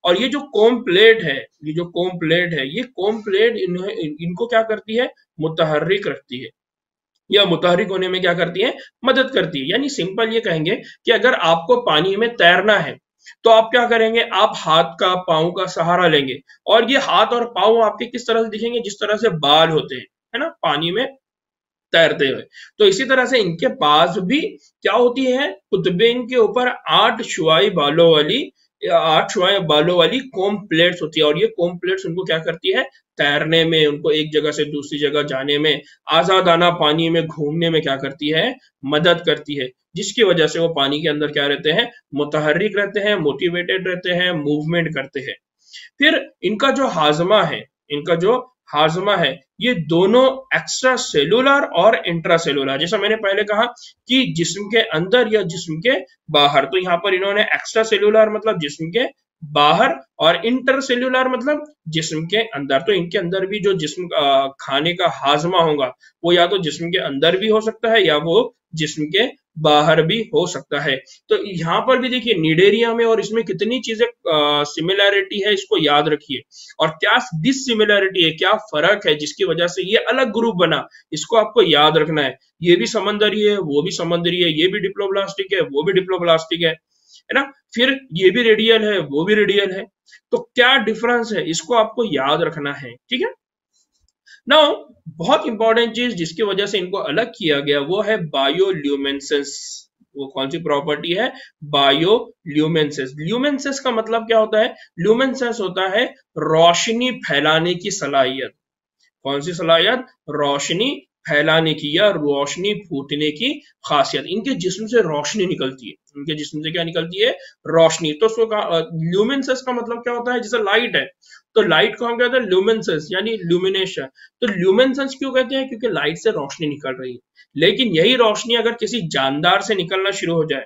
और ये जो कॉम प्लेट है, ये जो कॉम प्लेट है, ये कॉम प्लेट इनको क्या करती है, मुतहर्रिक रखती है, या मुतहरिक होने में क्या करती है, मदद करती है। यानी सिंपल ये कहेंगे कि अगर आपको पानी में तैरना है तो आप क्या करेंगे, आप हाथ का पांव का सहारा लेंगे, और ये हाथ और पांव आपके किस तरह से दिखेंगे, जिस तरह से बाल होते हैं, है ना, पानी में तैरते हुए। तो इसी तरह से इनके पास भी क्या होती है, कुतुबेन के ऊपर 8 शुआई बालों वाली, 8 शुआई बालों वाली कॉम प्लेट्स होती है, और ये कॉम प्लेट्स उनको क्या करती है, तैरने में, उनको एक जगह से दूसरी जगह जाने में, आजादाना पानी में घूमने में क्या करती है, मदद करती है, जिसकी वजह से वो पानी के अंदर क्या रहते हैं, मुतहर्रिक रहते हैं, मोटिवेटेड रहते हैं, मूवमेंट करते हैं। फिर इनका जो हाजमा है, इनका जो हाजमा है, ये दोनों एक्स्ट्रा सेलुलर और इंट्रा सेलुलर, जैसा मैंने पहले कहा कि जिस्म के अंदर या जिस्म के बाहर, तो यहाँ पर इन्होंने एक्स्ट्रा सेलुलर मतलब जिस्म के बाहर, और इंटर सेलुलर मतलब जिस्म के अंदर। तो इनके अंदर भी जो जिस्म खाने का हाजमा होगा वो या तो जिस्म के अंदर भी हो सकता है या वो जिस्म के बाहर भी हो सकता है। तो यहाँ पर भी देखिए निडेरिया में और इसमें कितनी चीजें सिमिलैरिटी है, इसको याद रखिए, और क्या डिसिमिलैरिटी है, क्या फर्क है जिसकी वजह से ये अलग ग्रुप बना, इसको आपको याद रखना है। ये भी समंदरी है, वो भी समंदरी है, ये भी डिप्लोब्लास्टिक है, वो भी डिप्लोब्लास्टिक है ना, फिर ये भी रेडियल है, वो भी रेडियल है, तो क्या डिफरेंस है, इसको आपको याद रखना है, ठीक है। नाउ बहुत इंपॉर्टेंट चीज जिसकी वजह से इनको अलग किया गया वो है बायोल्यूमिनेसेंस। वो कौन सी प्रॉपर्टी है, बायोल्यूमिनेसेंस। ल्यूमिनेसेंस का मतलब क्या होता है, ल्यूमिनेसेंस होता है रोशनी फैलाने की सलाहियत। कौन सी सलाहियत, रोशनी फैलाने की या रोशनी फूटने की खासियत। इनके जिस्म से रोशनी निकलती है, इनके जिस्म से क्या निकलती है, रोशनी। तो ल्यूमिनेसेंस का मतलब क्या होता है, जैसे लाइट है तो लाइट को हम कहते हैं ल्यूमिनेसेंस यानी ल्यूमिनेशन। तो ल्यूमिनेसेंस क्यों कहते हैं, क्योंकि लाइट से रोशनी निकल रही है। लेकिन यही रोशनी अगर किसी जानदार से निकलना शुरू हो जाए,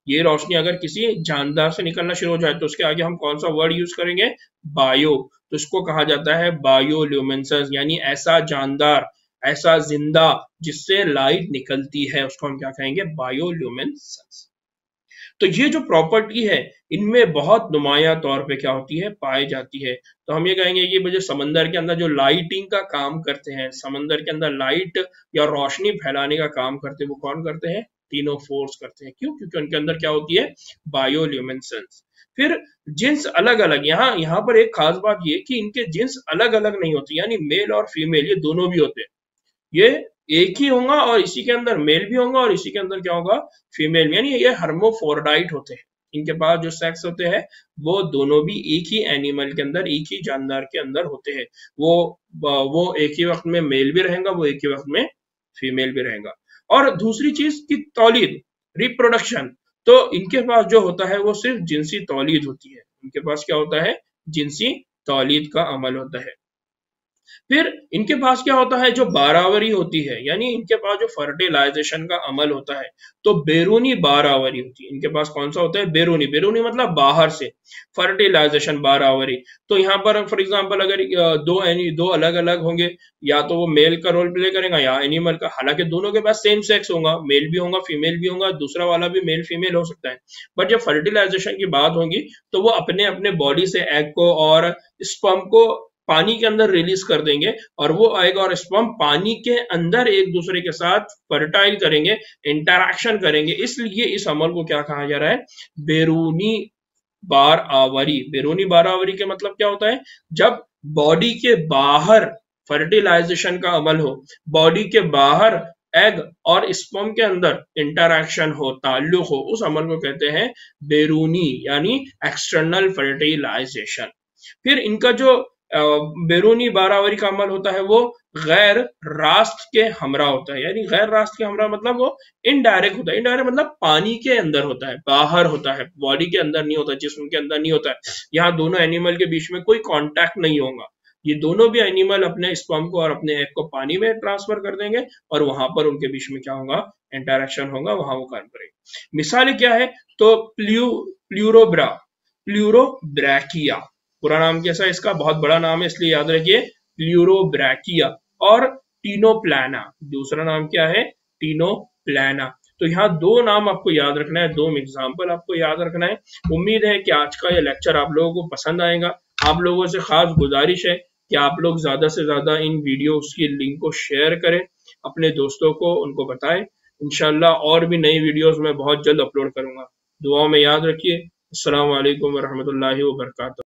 ये रोशनी अगर किसी जानदार से निकलना शुरू हो जाए तो उसके आगे हम कौन सा वर्ड यूज करेंगे, बायो। तो इसको कहा जाता है बायोल्यूमिनेसेंस, यानी ऐसा जानदार, ऐसा जिंदा जिससे लाइट निकलती है, उसको हम क्या कहेंगे, बायोल्यूमिनेसेंस। तो ये जो प्रॉपर्टी है इनमें बहुत नुमाया तौर पे क्या होती है, पाई जाती है। तो हम ये कहेंगे कि मुझे समंदर के अंदर जो लाइटिंग का काम करते हैं, समंदर के अंदर लाइट या रोशनी फैलाने का काम करते हैं, वो कौन करते हैं, तीनों फोर्स करते हैं। क्यों, क्योंकि उनके अंदर क्या होती है, बायोल्यूमिनेसेंस। फिर जिन्स अलग अलग, यहाँ पर एक खास बात ये कि इनके जिन्स अलग अलग नहीं होती, यानी मेल और फीमेल ये दोनों भी होते हैं। ये एक ही होगा और इसी के अंदर मेल भी होगा और इसी के अंदर क्या होगा, फीमेल, यानी ये हर्मोफोर्डाइट होते हैं। इनके पास जो सेक्स होते हैं वो दोनों भी एक ही एनिमल के अंदर, एक ही जानदार के अंदर होते हैं। वो एक ही वक्त में मेल भी रहेगा, वो एक ही वक्त में फीमेल भी रहेगा। और दूसरी चीज की तौलीद, रिप्रोडक्शन, तो इनके पास जो होता है वो सिर्फ जिनसी तौलीद होती है। इनके पास क्या होता है, जिनसी तौलीद का अमल होता है। फिर इनके पास क्या होता है, जो बारावरी होती है, यानी इनके पास जो फर्टिलाइजेशन का अमल होता है, तो बैरूनी बारावरी होती है। इनके पास कौन सा होता है, बैरूनी। बैरूनी मतलब बाहर से, फर्टिलाइजेशन बारावरी। तो यहाँ पर फॉर एग्जांपल अगर दो अलग अलग होंगे, या तो वो मेल का रोल प्ले करेगा या एनिमल का, हालांकि दोनों के पास सेम सेक्स होगा, मेल भी होगा फीमेल भी होगा, दूसरा वाला भी मेल फीमेल हो सकता है। बट जब फर्टिलाइजेशन की बात होगी तो वो अपने अपने बॉडी से एग को और स्पर्म को पानी के अंदर रिलीज कर देंगे, और वो एग और स्पर्म पानी के अंदर एक दूसरे के साथ फर्टाइल करेंगे, इंटरैक्शन करेंगे। इसलिए इस अमल को क्या कहा जा रहा है, बैरूनी बार आवरी। बैरूनी बार आवरी के मतलब क्या होता है, जब बॉडी के बाहर फर्टिलाइजेशन का अमल हो, बॉडी के बाहर एग और स्पर्म के अंदर इंटरैक्शन हो, ताल्लुक हो, उस अमल को कहते हैं बैरूनी यानी एक्सटर्नल फर्टिलाइजेशन। फिर इनका जो बैरूनी बारावरी का अमल होता है वो गैर रास्त के हमरा होता है। यानी गैर रास्त के हमरा मतलब वो इनडायरेक्ट होता है। इनडायरेक्ट मतलब पानी के अंदर होता है, बाहर होता है, बॉडी के अंदर नहीं होता, जिस्म के अंदर नहीं होता है। यहाँ दोनों एनिमल के बीच में कोई कांटेक्ट नहीं होगा। ये दोनों भी एनिमल अपने स्पर्म को और अपने एग को पानी में ट्रांसफर कर देंगे, और वहां पर उनके बीच में क्या होगा, इंटरेक्शन होगा, वहां वो काम करेंगे। मिसाल क्या है, तो प्लूरोब्रैकिया, पूरा नाम कैसा है इसका, बहुत बड़ा नाम है इसलिए याद रखिए, प्लूरोब्रैकिया। और टीनोप्लाना, दूसरा नाम क्या है, टीनोप्लाना। तो यहाँ दो नाम आपको याद रखना है, दो एग्जाम्पल आपको याद रखना है। उम्मीद है कि आज का ये लेक्चर आप लोगों को पसंद आएगा। आप लोगों से खास गुजारिश है कि आप लोग ज्यादा से ज्यादा इन वीडियोस की लिंक को शेयर करें अपने दोस्तों को, उनको बताएं। इंशाल्लाह और भी नई वीडियोस मैं बहुत जल्द अपलोड करूंगा। दुआओं में याद रखिए। अस्सलाम वालेकुम रहमतुल्लाहि व बरकातहू।